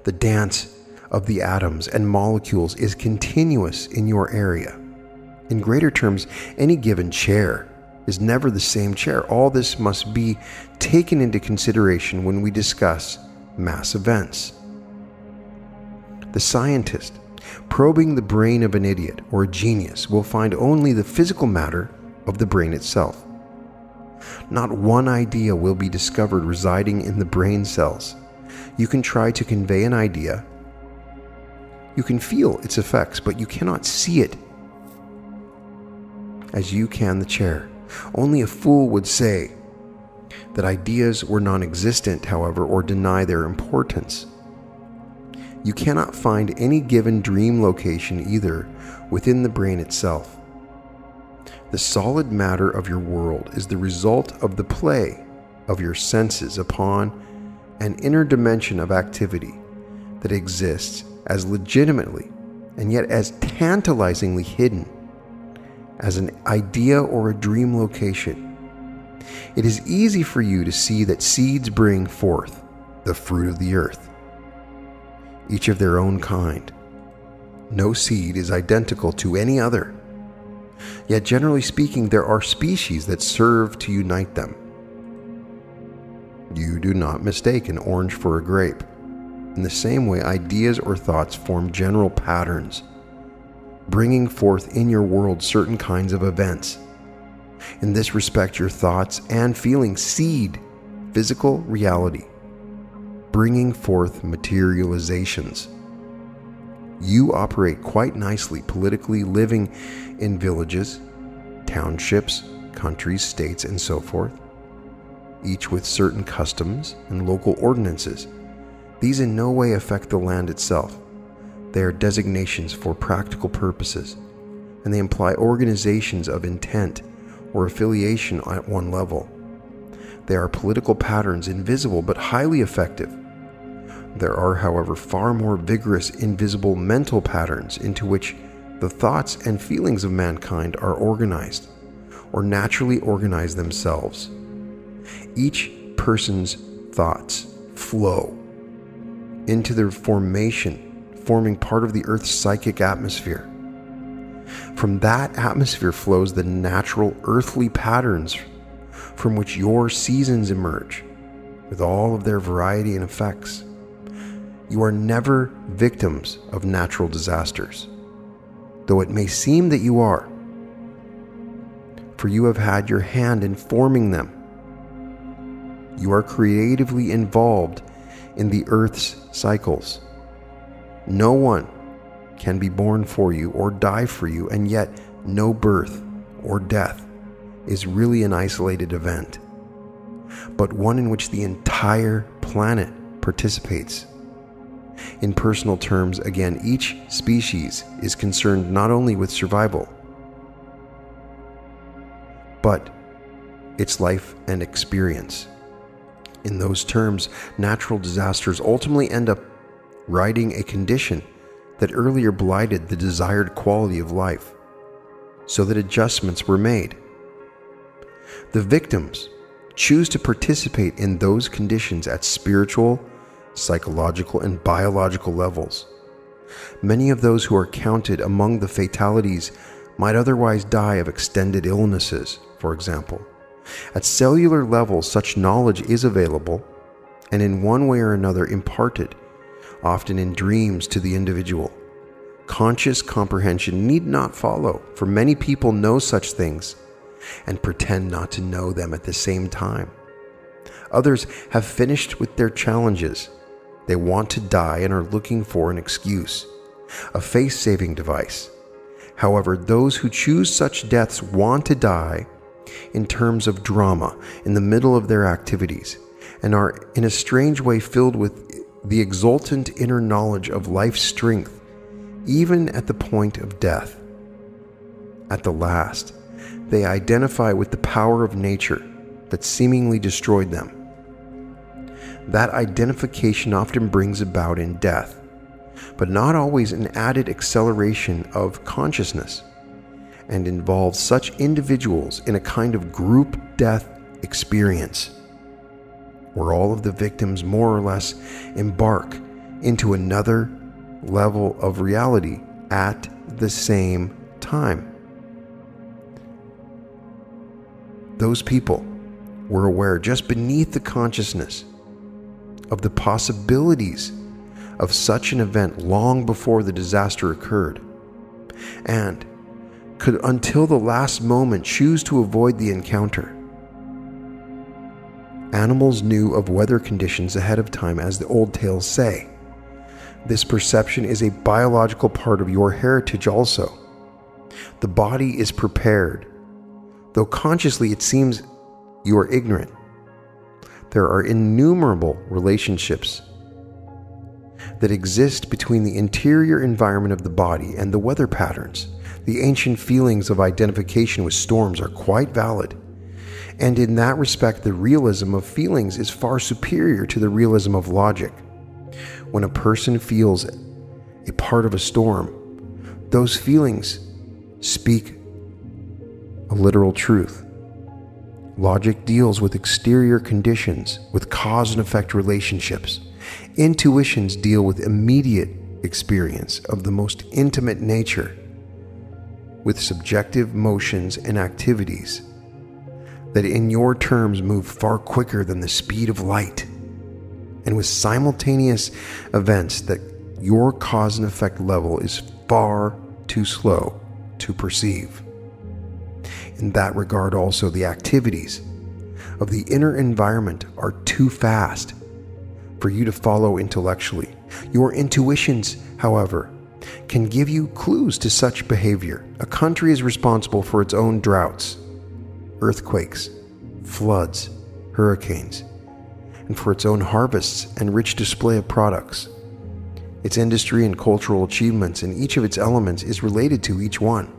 Speaker 1: The dance of the atoms and molecules is continuous in your area. In greater terms, any given chair is never the same chair. All this must be taken into consideration when we discuss mass events. The scientist, probing the brain of an idiot or a genius, will find only the physical matter of the brain itself. Not one idea will be discovered residing in the brain cells. You can try to convey an idea. You can feel its effects, but you cannot see it as you can the chair. Only a fool would say that ideas were non-existent, however, or deny their importance. You cannot find any given dream location either within the brain itself. The solid matter of your world is the result of the play of your senses upon an inner dimension of activity that exists as legitimately and yet as tantalizingly hidden as an idea or a dream location. It is easy for you to see that seeds bring forth the fruit of the earth, each of their own kind. No seed is identical to any other. Yet generally speaking, there are species that serve to unite them. You do not mistake an orange for a grape. In the same way, ideas or thoughts form general patterns, bringing forth in your world certain kinds of events. In this respect, your thoughts and feelings seed physical reality, bringing forth materializations. You operate quite nicely politically, living in villages, townships, countries, states, and so forth, each with certain customs and local ordinances. These in no way affect the land itself. They are designations for practical purposes, and they imply organizations of intent or affiliation at one level. They are political patterns, invisible but highly effective. There are, however, far more vigorous, invisible mental patterns into which the thoughts and feelings of mankind are organized, or naturally organize themselves. Each person's thoughts flow into their forming part of the Earth's psychic atmosphere. From that atmosphere flows the natural earthly patterns from which your seasons emerge, with all of their variety and effects. You are never victims of natural disasters, though it may seem that you are, for you have had your hand in forming them. You are creatively involved in the Earth's cycles. No one can be born for you or die for you, and yet no birth or death is really an isolated event, but one in which the entire planet participates. In personal terms, again, each species is concerned not only with survival, but its life and experience. In those terms, natural disasters ultimately end up righting a condition that earlier blighted the desired quality of life, so that adjustments were made. The victims choose to participate in those conditions at spiritual, psychological, and biological levels. Many of those who are counted among the fatalities might otherwise die of extended illnesses, for example. At cellular level, such knowledge is available, and in one way or another imparted, often in dreams, to the individual. Conscious comprehension need not follow, for many people know such things and pretend not to know them at the same time. Others have finished with their challenges. They want to die and are looking for an excuse, a face-saving device. However, those who choose such deaths want to die in terms of drama in the middle of their activities, and are in a strange way filled with the exultant inner knowledge of life's strength, even at the point of death. At the last, they identify with the power of nature that seemingly destroyed them. That identification often brings about in death, but not always an added acceleration of consciousness, and involves such individuals in a kind of group death experience, where all of the victims more or less embark into another level of reality at the same time. Those people were aware, just beneath the consciousness, of the possibilities of such an event long before the disaster occurred, and could until the last moment choose to avoid the encounter. Animals knew of weather conditions ahead of time, as the old tales say. This perception is a biological part of your heritage also. The body is prepared, though consciously it seems you are ignorant. There are innumerable relationships that exist between the interior environment of the body and the weather patterns. The ancient feelings of identification with storms are quite valid, and in that respect the realism of feelings is far superior to the realism of logic. When a person feels a part of a storm, those feelings speak a literal truth. Logic deals with exterior conditions, with cause and effect relationships. Intuitions deal with immediate experience of the most intimate nature, with subjective motions and activities that in your terms move far quicker than the speed of light, and with simultaneous events that your cause and effect level is far too slow to perceive. In that regard also, the activities of the inner environment are too fast for you to follow intellectually. Your intuitions, however, can give you clues to such behavior. A country is responsible for its own droughts, earthquakes, floods, hurricanes, and for its own harvests and rich display of products. Its industry and cultural achievements in each of its elements is related to each one.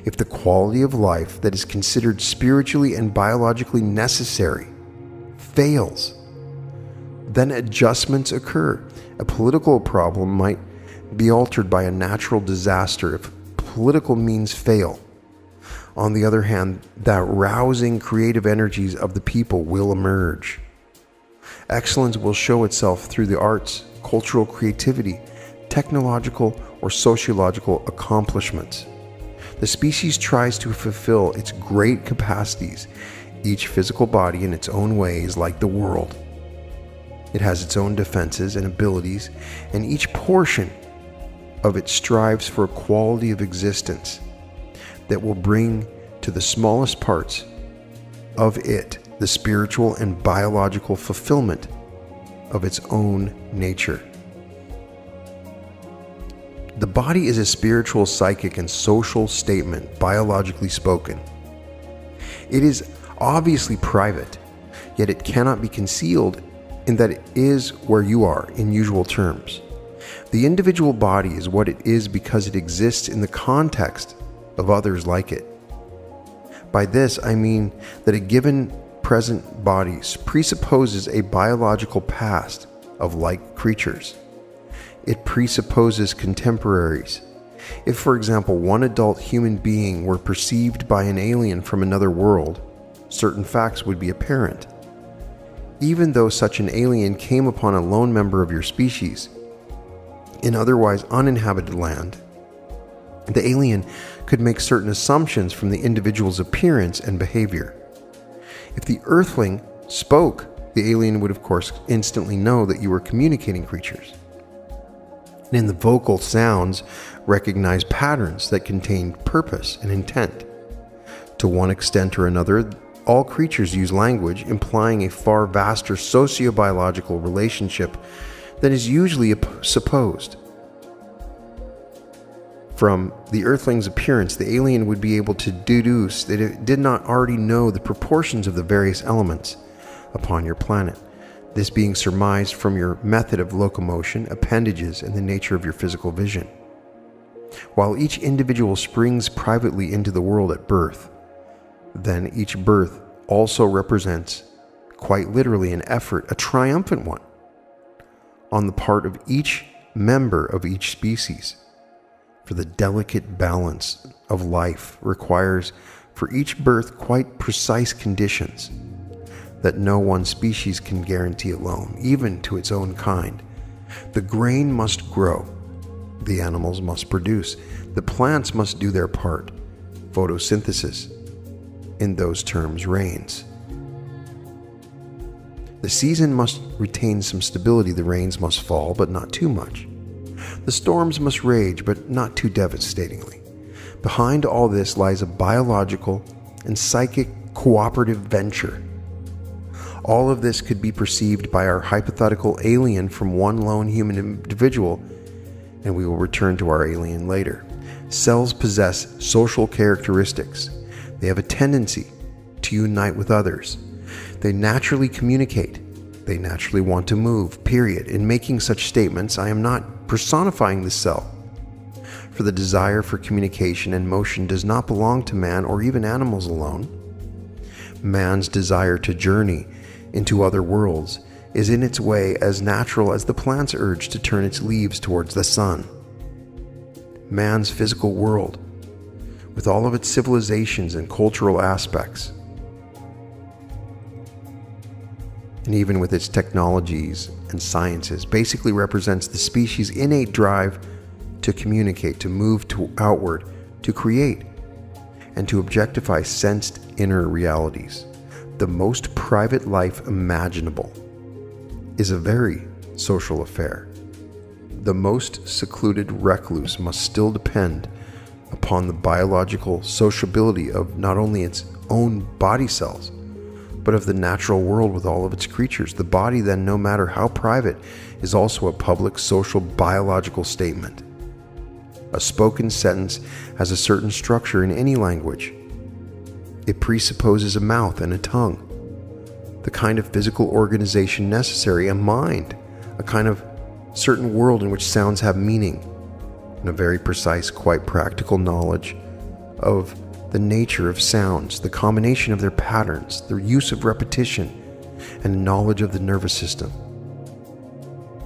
Speaker 1: If the quality of life that is considered spiritually and biologically necessary fails, then adjustments occur. A political problem might be altered by a natural disaster if political means fail. On the other hand, the rousing creative energies of the people will emerge. Excellence will show itself through the arts, cultural creativity, technological or sociological accomplishments. The species tries to fulfill its great capacities. Each physical body in its own way is like the world. It has its own defenses and abilities, and each portion of it strives for a quality of existence that will bring to the smallest parts of it the spiritual and biological fulfillment of its own nature. The body is a spiritual, psychic, and social statement, biologically spoken. It is obviously private, yet it cannot be concealed in that it is where you are in usual terms. The individual body is what it is because it exists in the context of others like it. By this, I mean that a given present body presupposes a biological past of like creatures. It presupposes contemporaries. If, for example, one adult human being were perceived by an alien from another world, certain facts would be apparent. Even though such an alien came upon a lone member of your species in otherwise uninhabited land, the alien could make certain assumptions from the individual's appearance and behavior. If the earthling spoke, the alien would of course instantly know that you were communicating creatures. And in the vocal sounds, recognize patterns that contain purpose and intent. To one extent or another, all creatures use language, implying a far vaster sociobiological relationship than is usually supposed. From the earthling's appearance, the alien would be able to deduce that it did not already know the proportions of the various elements upon your planet, this being surmised from your method of locomotion, appendages, and the nature of your physical vision. While each individual springs privately into the world at birth, then each birth also represents, quite literally, an effort, a triumphant one, on the part of each member of each species. For the delicate balance of life requires for each birth quite precise conditions that no one species can guarantee alone, even to its own kind. The grain must grow, the animals must produce, the plants must do their part. Photosynthesis, in those terms, reigns. The season must retain some stability, the rains must fall, but not too much. The storms must rage, but not too devastatingly. Behind all this lies a biological and psychic cooperative venture. All of this could be perceived by our hypothetical alien from one lone human individual, and we will return to our alien later. Cells possess social characteristics. They have a tendency to unite with others. They naturally communicate. They naturally want to move, period. In making such statements, I am not personifying the cell, for the desire for communication and motion does not belong to man or even animals alone. Man's desire to journey into other worlds is in its way as natural as the plant's urge to turn its leaves towards the sun. Man's physical world, with all of its civilizations and cultural aspects, and even with its technologies and sciences, basically represents the species' innate drive to communicate, to move outward, to create, and to objectify sensed inner realities. The most private life imaginable is a very social affair. The most secluded recluse must still depend upon the biological sociability of not only its own body cells, but of the natural world with all of its creatures. The body, then, no matter how private, is also a public, social, biological statement. A spoken sentence has a certain structure in any language. It presupposes a mouth and a tongue, the kind of physical organization necessary, a mind, a kind of certain world in which sounds have meaning, and a very precise, quite practical knowledge of the nature of sounds, the combination of their patterns, the use of repetition, and knowledge of the nervous system.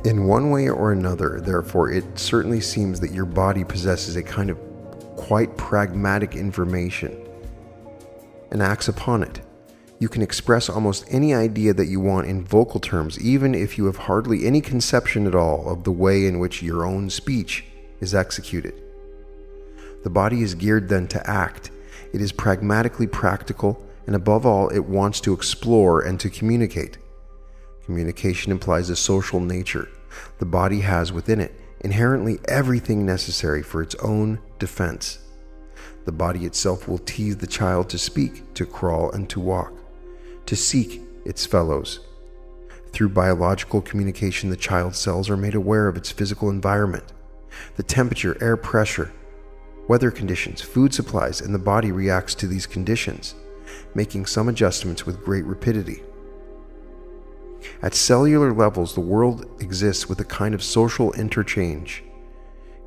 Speaker 1: In one way or another, therefore, it certainly seems that your body possesses a kind of quite pragmatic information and acts upon it. You can express almost any idea that you want in vocal terms, even if you have hardly any conception at all of the way in which your own speech is executed. The body is geared then to act. It is pragmatically practical, and above all, it wants to explore and to communicate. Communication implies a social nature. The body has within it inherently everything necessary for its own defense. The body itself will tease the child to speak, to crawl, and to walk, to seek its fellows. Through biological communication, the child's cells are made aware of its physical environment, the temperature, air pressure, weather conditions, food supplies, and the body reacts to these conditions, making some adjustments with great rapidity. At cellular levels, the world exists with a kind of social interchange,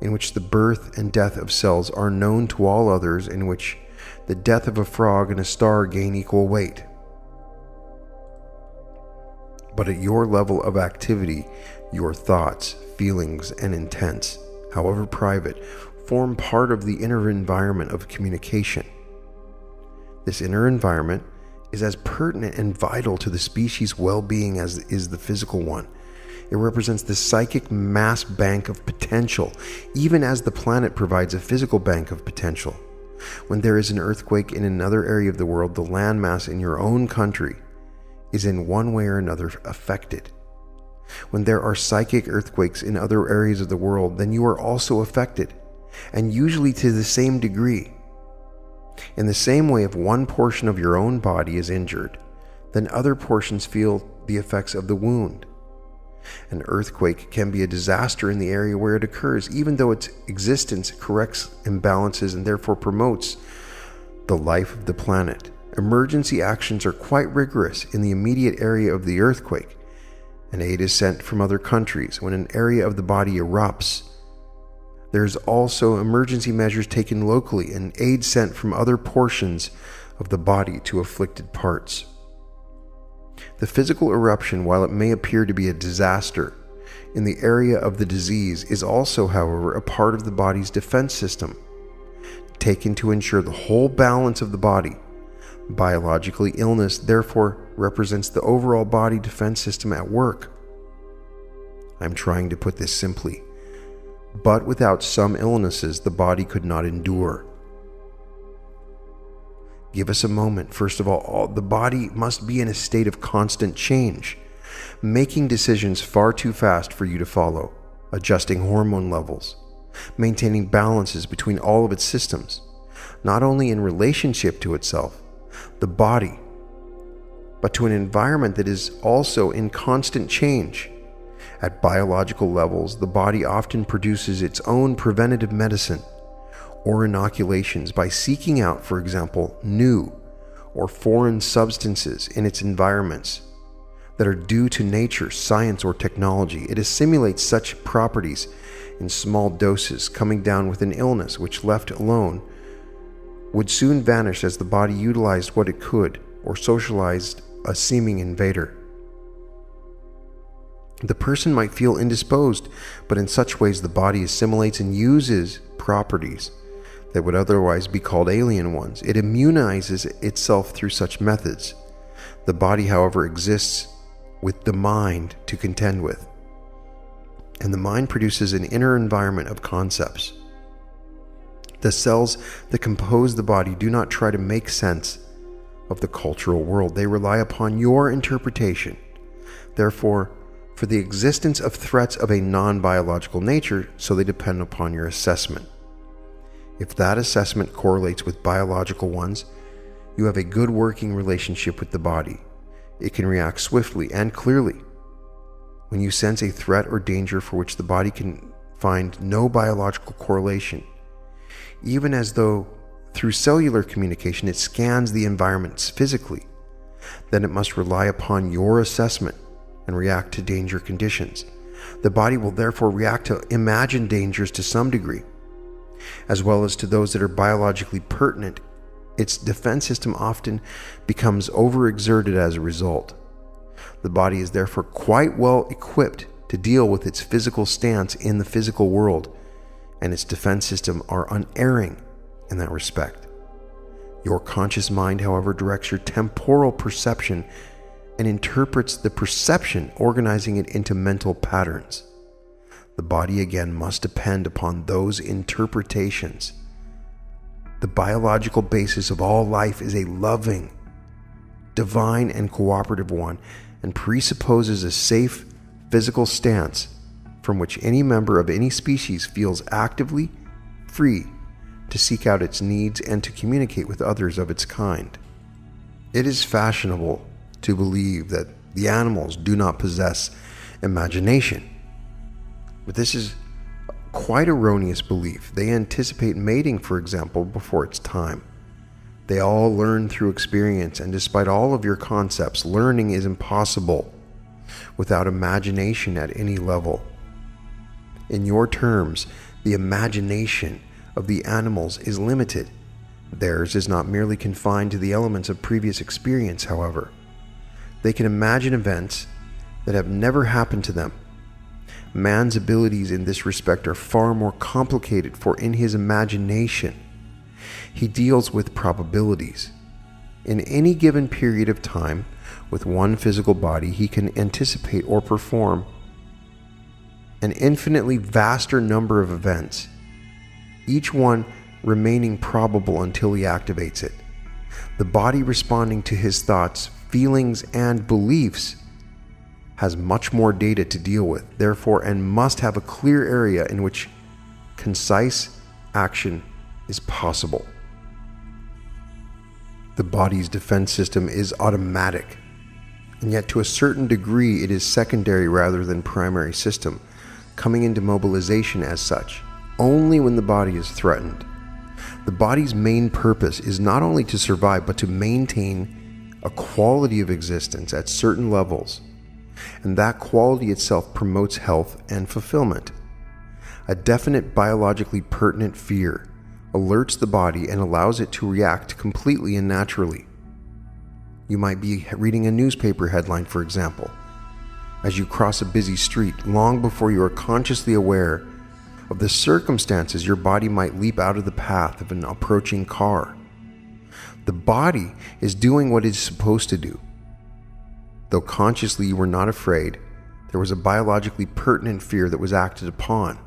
Speaker 1: in which the birth and death of cells are known to all others, in which the death of a frog and a star gain equal weight. But at your level of activity, your thoughts, feelings, and intents, however private, form part of the inner environment of communication. This inner environment is as pertinent and vital to the species' well-being as is the physical one. It represents the psychic mass bank of potential, even as the planet provides a physical bank of potential. When there is an earthquake in another area of the world, the landmass in your own country is in one way or another affected. When there are psychic earthquakes in other areas of the world, then you are also affected, and usually to the same degree. In the same way, if one portion of your own body is injured, then other portions feel the effects of the wound. An earthquake can be a disaster in the area where it occurs, even though its existence corrects imbalances and therefore promotes the life of the planet. Emergency actions are quite rigorous in the immediate area of the earthquake, and aid is sent from other countries. When an area of the body erupts, there's also emergency measures taken locally and aid sent from other portions of the body to afflicted parts. The physical eruption, while it may appear to be a disaster in the area of the disease, is also, however, a part of the body's defense system, taken to ensure the whole balance of the body. Biologically, illness therefore represents the overall body defense system at work. I'm trying to put this simply. But without some illnesses, the body could not endure. Give us a moment. First of all, the body must be in a state of constant change, making decisions far too fast for you to follow, adjusting hormone levels, maintaining balances between all of its systems, not only in relationship to itself, the body, but to an environment that is also in constant change. At biological levels, the body often produces its own preventative medicine or inoculations by seeking out, for example, new or foreign substances in its environments that are due to nature, science, or technology. It assimilates such properties in small doses, coming down with an illness which, left alone, would soon vanish as the body utilized what it could or socialized a seeming invader. The person might feel indisposed, but in such ways the body assimilates and uses properties that would otherwise be called alien ones. It immunizes itself through such methods. The body, however, exists with the mind to contend with, and the mind produces an inner environment of concepts. The cells that compose the body do not try to make sense of the cultural world. They rely upon your interpretation. Therefore, for the existence of threats of a non-biological nature, so they depend upon your assessment. If that assessment correlates with biological ones, you have a good working relationship with the body. It can react swiftly and clearly. When you sense a threat or danger for which the body can find no biological correlation, even as though through cellular communication it scans the environments physically, then it must rely upon your assessment and react to danger conditions. The body will therefore react to imagined dangers to some degree, as well as to those that are biologically pertinent, its defense system often becomes overexerted as a result. The body is therefore quite well equipped to deal with its physical stance in the physical world, and its defense system are unerring in that respect. Your conscious mind, however, directs your temporal perception and interprets the perception, organizing it into mental patterns. The body again must depend upon those interpretations. The biological basis of all life is a loving, divine, and cooperative one, and presupposes a safe physical stance from which any member of any species feels actively free to seek out its needs and to communicate with others of its kind. It is fashionable to believe that the animals do not possess imagination, but this is quite erroneous belief. They anticipate mating, for example, before its time. They all learn through experience, and despite all of your concepts, learning is impossible without imagination at any level. In your terms, the imagination of the animals is limited. Theirs is not merely confined to the elements of previous experience, however. They can imagine events that have never happened to them. Man's abilities in this respect are far more complicated, for in his imagination, he deals with probabilities. In any given period of time, with one physical body, he can anticipate or perform an infinitely vaster number of events, each one remaining probable until he activates it. The body, responding to his thoughts, feelings, and beliefs, has much more data to deal with, therefore, and must have a clear area in which concise action is possible. The body's defense system is automatic, and yet to a certain degree it is secondary rather than primary system, coming into mobilization as such only when the body is threatened. The body's main purpose is not only to survive, but to maintain a quality of existence at certain levels, and that quality itself promotes health and fulfillment. A definite biologically pertinent fear alerts the body and allows it to react completely and naturally. You might be reading a newspaper headline, for example, as you cross a busy street. Long before you are consciously aware of the circumstances, your body might leap out of the path of an approaching car. The body is doing what it is supposed to do. Though consciously you were not afraid, there was a biologically pertinent fear that was acted upon.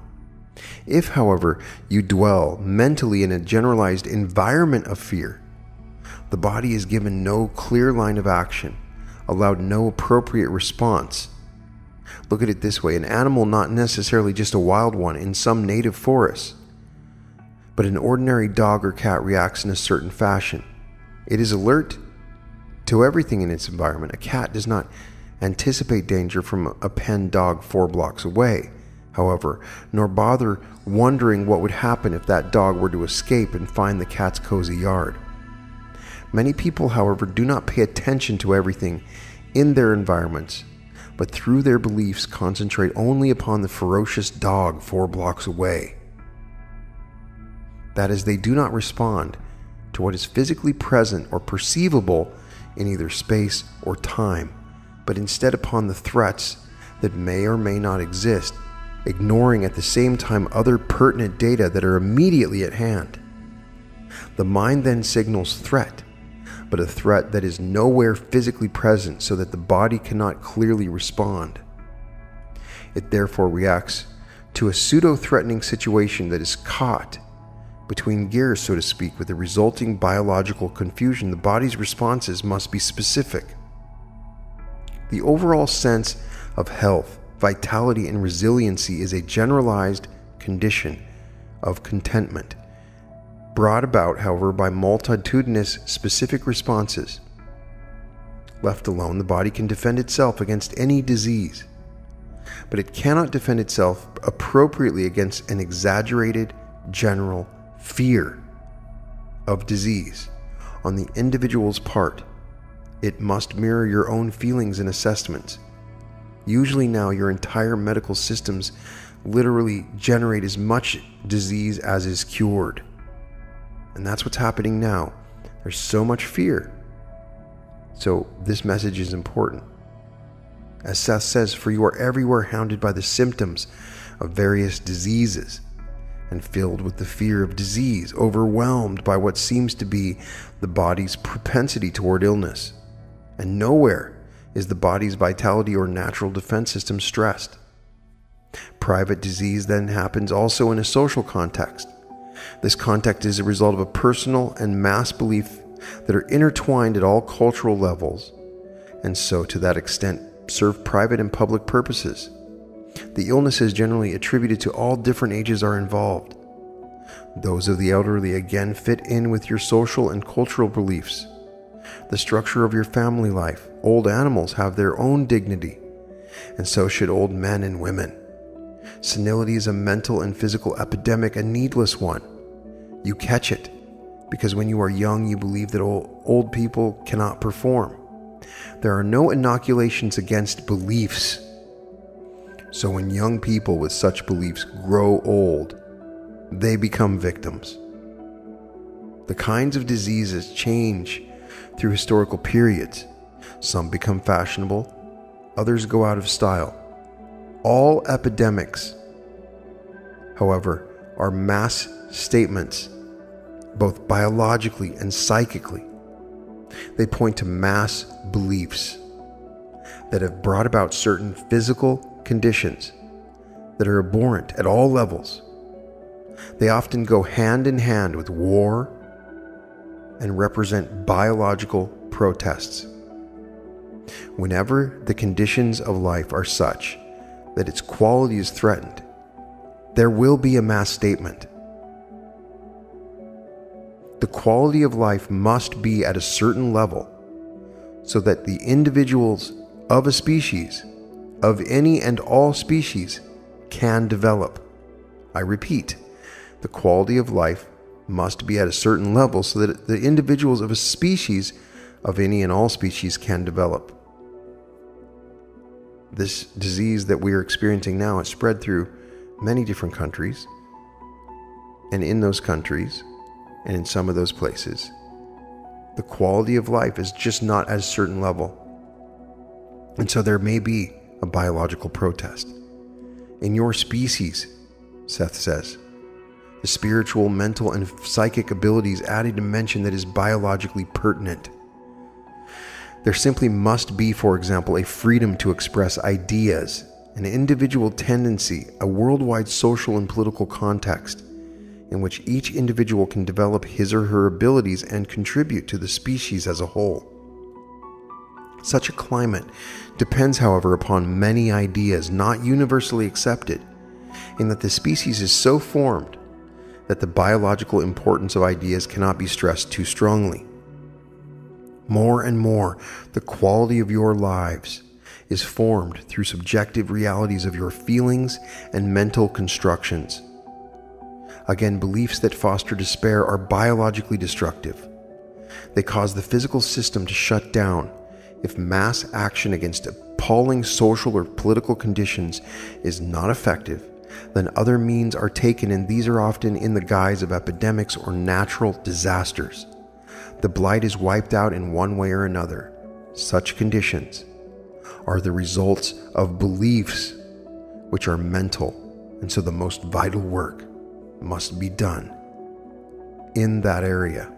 Speaker 1: If, however, you dwell mentally in a generalized environment of fear, the body is given no clear line of action, allowed no appropriate response. Look at it this way: an animal, not necessarily just a wild one in some native forest, but an ordinary dog or cat, reacts in a certain fashion. It is alert to everything in its environment. A cat does not anticipate danger from a penned dog 4 blocks away, however, nor bother wondering what would happen if that dog were to escape and find the cat's cozy yard. Many people, however, do not pay attention to everything in their environments, but through their beliefs concentrate only upon the ferocious dog 4 blocks away. That is, they do not respond to what is physically present or perceivable in either space or time, but instead upon the threats that may or may not exist, ignoring at the same time other pertinent data that are immediately at hand. The mind then signals threat, but a threat that is nowhere physically present, so that the body cannot clearly respond. It therefore reacts to a pseudo-threatening situation that is caught between gears, so to speak, with the resulting biological confusion. The body's responses must be specific. The overall sense of health, vitality, and resiliency is a generalized condition of contentment, brought about, however, by multitudinous specific responses. Left alone, the body can defend itself against any disease, but it cannot defend itself appropriately against an exaggerated general fear of disease on the individual's part. It must mirror your own feelings and assessments. Usually now your entire medical system's literally generate as much disease as is cured. And that's what's happening now. There's so much fear. So this message is important. As Seth says, for you are everywhere hounded by the symptoms of various diseases, and filled with the fear of disease, overwhelmed by what seems to be the body's propensity toward illness. And nowhere is the body's vitality or natural defense system stressed. Private disease then happens also in a social context. This context is a result of a personal and mass belief that are intertwined at all cultural levels, and so to that extent serve private and public purposes. The illnesses generally attributed to all different ages are involved. Those of the elderly again fit in with your social and cultural beliefs. The structure of your family life. Old animals have their own dignity, and so should old men and women. Senility is a mental and physical epidemic, a needless one. You catch it because when you are young, you believe that old people cannot perform. There are no inoculations against beliefs. So when young people with such beliefs grow old, they become victims. The kinds of diseases change through historical periods. Some become fashionable, others go out of style. All epidemics, however, are mass statements, both biologically and psychically. They point to mass beliefs that have brought about certain physical conditions that are abhorrent at all levels. They often go hand in hand with war and represent biological protests. Whenever the conditions of life are such that its quality is threatened, there will be a mass statement. The quality of life must be at a certain level so that the individuals of a species, of any and all species, can develop. I repeat, the quality of life must be at a certain level so that the individuals of a species, of any and all species, can develop. This disease that we are experiencing now is spread through many different countries, and in those countries, and in some of those places, the quality of life is just not at a certain level. And so there may be a biological protest. In your species, Seth says, the spiritual, mental, and psychic abilities add a dimension that is biologically pertinent. There simply must be, for example, a freedom to express ideas, an individual tendency, a worldwide social and political context in which each individual can develop his or her abilities and contribute to the species as a whole. Such a climate depends, however, upon many ideas not universally accepted, in that the species is so formed that the biological importance of ideas cannot be stressed too strongly. More and more, the quality of your lives is formed through subjective realities of your feelings and mental constructions. Again, beliefs that foster despair are biologically destructive. They cause the physical system to shut down. If mass action against appalling social or political conditions is not effective, then other means are taken, and these are often in the guise of epidemics or natural disasters. The blight is wiped out in one way or another. Such conditions are the results of beliefs which are mental, and so the most vital work must be done in that area.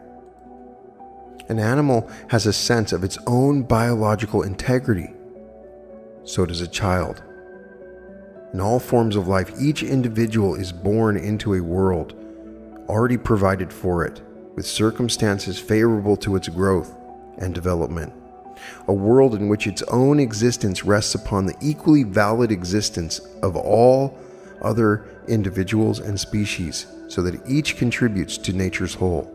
Speaker 1: An animal has a sense of its own biological integrity. So does a child. In all forms of life, each individual is born into a world already provided for it, with circumstances favorable to its growth and development. A world in which its own existence rests upon the equally valid existence of all other individuals and species, so that each contributes to nature's whole.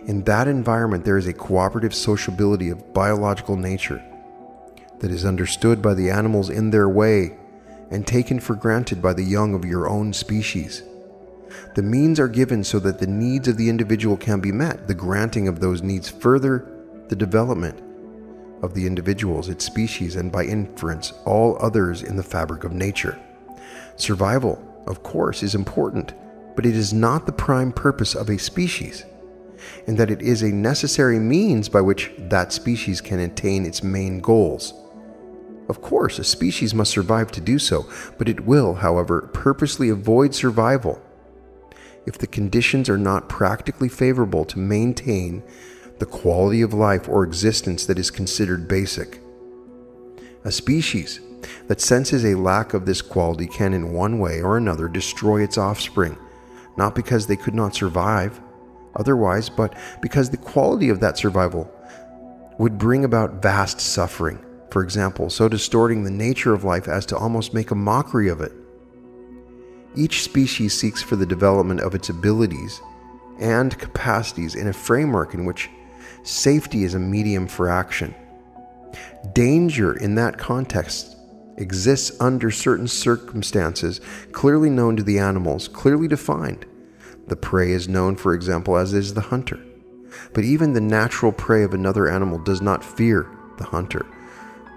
Speaker 1: In that environment, there is a cooperative sociability of biological nature that is understood by the animals in their way and taken for granted by the young of your own species. The means are given so that the needs of the individual can be met. The granting of those needs further the development of the individuals, its species, and by inference, all others in the fabric of nature. Survival, of course, is important, but it is not the prime purpose of a species, in that it is a necessary means by which that species can attain its main goals. Of course, a species must survive to do so, but it will, however, purposely avoid survival if the conditions are not practically favorable to maintain the quality of life or existence that is considered basic. A species that senses a lack of this quality can in one way or another destroy its offspring, not because they could not survive otherwise, but because the quality of that survival would bring about vast suffering, for example, so distorting the nature of life as to almost make a mockery of it. Each species seeks for the development of its abilities and capacities in a framework in which safety is a medium for action. Danger in that context exists under certain circumstances clearly known to the animals, clearly defined. The prey is known, for example, as is the hunter. But even the natural prey of another animal does not fear the hunter.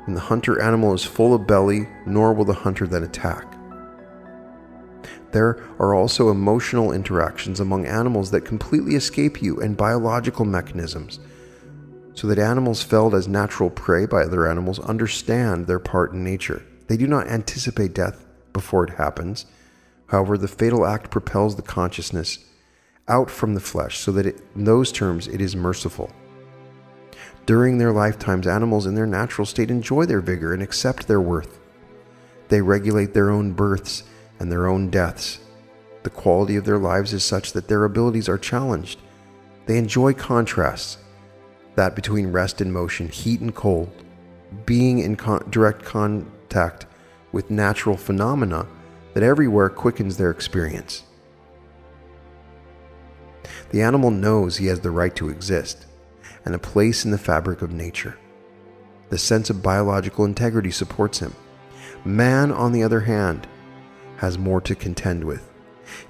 Speaker 1: When the hunter animal is full of belly, nor will the hunter then attack. There are also emotional interactions among animals that completely escape you and biological mechanisms, so that animals felled as natural prey by other animals understand their part in nature. They do not anticipate death before it happens. However, the fatal act propels the consciousness out from the flesh, so that in those terms it is merciful. During their lifetimes, animals in their natural state enjoy their vigor and accept their worth. They regulate their own births and their own deaths. The quality of their lives is such that their abilities are challenged. They enjoy contrasts, that between rest and motion, heat and cold, being in direct contact with natural phenomena that everywhere quickens their experience. The animal knows he has the right to exist and a place in the fabric of nature. The sense of biological integrity supports him. Man, on the other hand, has more to contend with.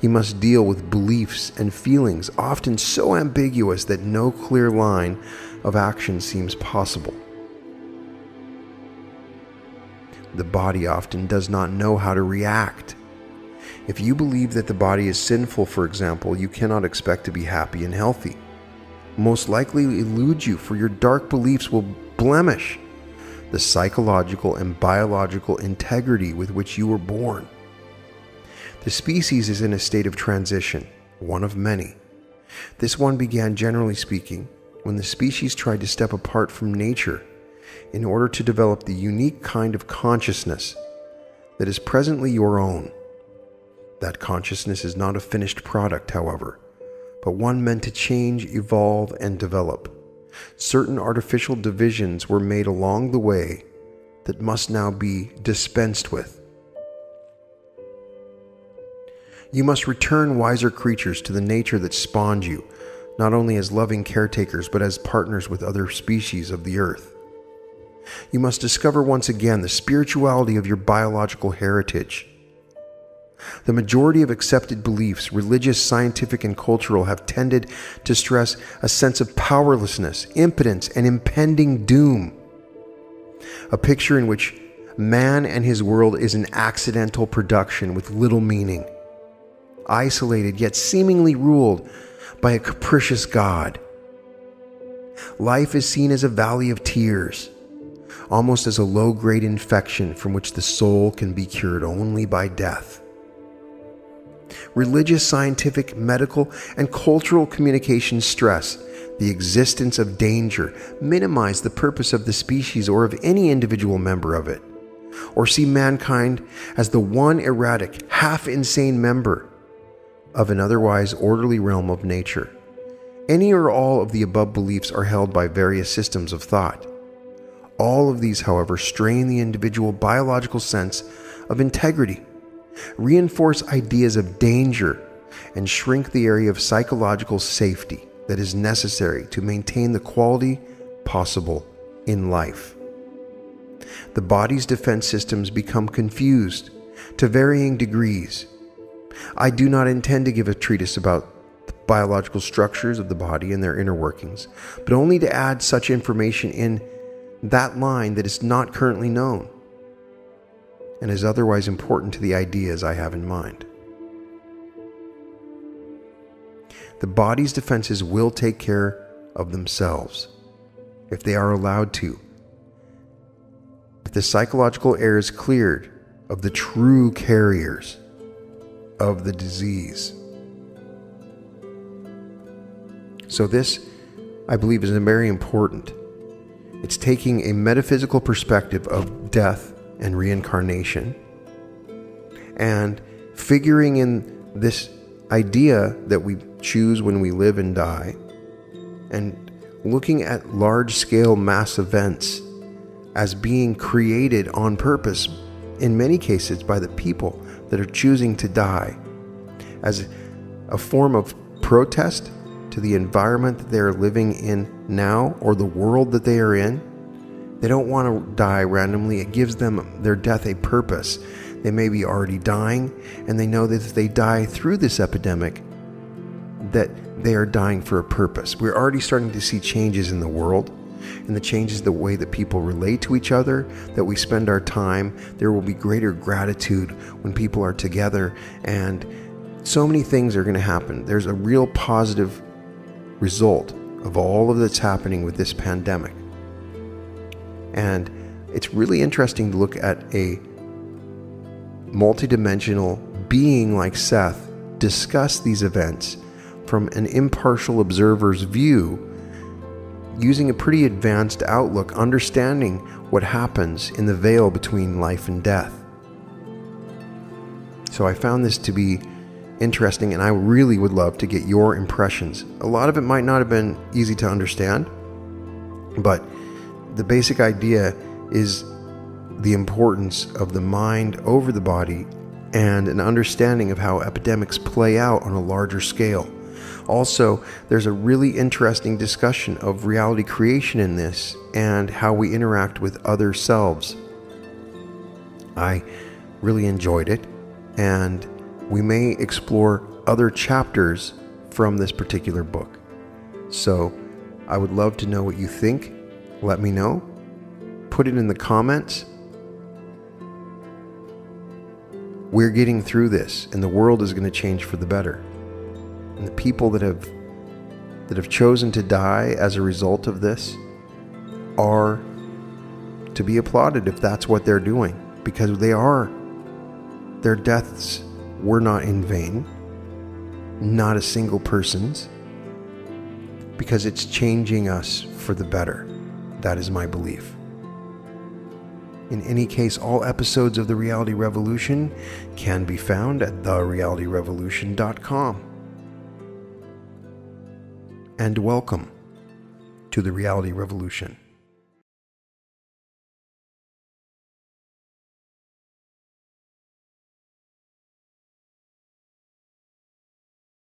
Speaker 1: He must deal with beliefs and feelings often so ambiguous that no clear line of action seems possible. The body often does not know how to react. If you believe that the body is sinful, for example, you cannot expect to be happy and healthy. Most likely elude you, for your dark beliefs will blemish the psychological and biological integrity with which you were born. The species is in a state of transition, one of many. This one began, generally speaking, when the species tried to step apart from nature in order to develop the unique kind of consciousness that is presently your own. That consciousness is not a finished product, however, but one meant to change, evolve, and develop. Certain artificial divisions were made along the way that must now be dispensed with. You must return wiser creatures to the nature that spawned you, not only as loving caretakers, but as partners with other species of the earth. You must discover once again the spirituality of your biological heritage. The majority of accepted beliefs, religious, scientific, and cultural, have tended to stress a sense of powerlessness, impotence, and impending doom. A picture in which man and his world is an accidental production with little meaning, isolated yet seemingly ruled by a capricious God. Life is seen as a valley of tears, almost as a low-grade infection from which the soul can be cured only by death. Religious, scientific, medical, and cultural communications stress the existence of danger, minimize the purpose of the species or of any individual member of it, or see mankind as the one erratic, half-insane member of an otherwise orderly realm of nature. Any or all of the above beliefs are held by various systems of thought. All of these, however, strain the individual biological sense of integrity, reinforce ideas of danger, and shrink the area of psychological safety that is necessary to maintain the quality possible in life. The body's defense systems become confused to varying degrees. I do not intend to give a treatise about the biological structures of the body and their inner workings, but only to add such information in that line that is not currently known. and is otherwise important to the ideas I have in mind. The body's defenses will take care of themselves if they are allowed to. If the psychological air is cleared of the true carriers of the disease. So this, I believe, is very important. It's taking a metaphysical perspective of death and reincarnation and figuring in this idea that we choose when we live and die, and looking at large-scale mass events as being created on purpose, in many cases by the people that are choosing to die, as a form of protest to the environment that they are living in now, or the world that they are in. They don't want to die randomly. It gives them, their death, a purpose. They may be already dying, and they know that if they die through this epidemic, that they are dying for a purpose. We're already starting to see changes in the world, and the changes the way that people relate to each other, that we spend our time. There will be greater gratitude when people are together, and so many things are going to happen. There's a real positive result of all of that's happening with this pandemic. And it's really interesting to look at a multidimensional being like Seth discuss these events from an impartial observer's view, using a pretty advanced outlook, understanding what happens in the veil between life and death. So I found this to be interesting, and I really would love to get your impressions. A lot of it might not have been easy to understand, but the basic idea is the importance of the mind over the body and an understanding of how epidemics play out on a larger scale. Also, there's a really interesting discussion of reality creation in this and how we interact with other selves. I really enjoyed it, and we may explore other chapters from this particular book. So I would love to know what you think. Let me know. Put it in the comments. We're getting through this, and the world is going to change for the better. And the people that have chosen to die as a result of this are to be applauded if that's what they're doing, because their deaths were not in vain, not a single person's, because it's changing us for the better. That is my belief. In any case, all episodes of The Reality Revolution can be found at therealityrevolution.com. And welcome to The Reality Revolution.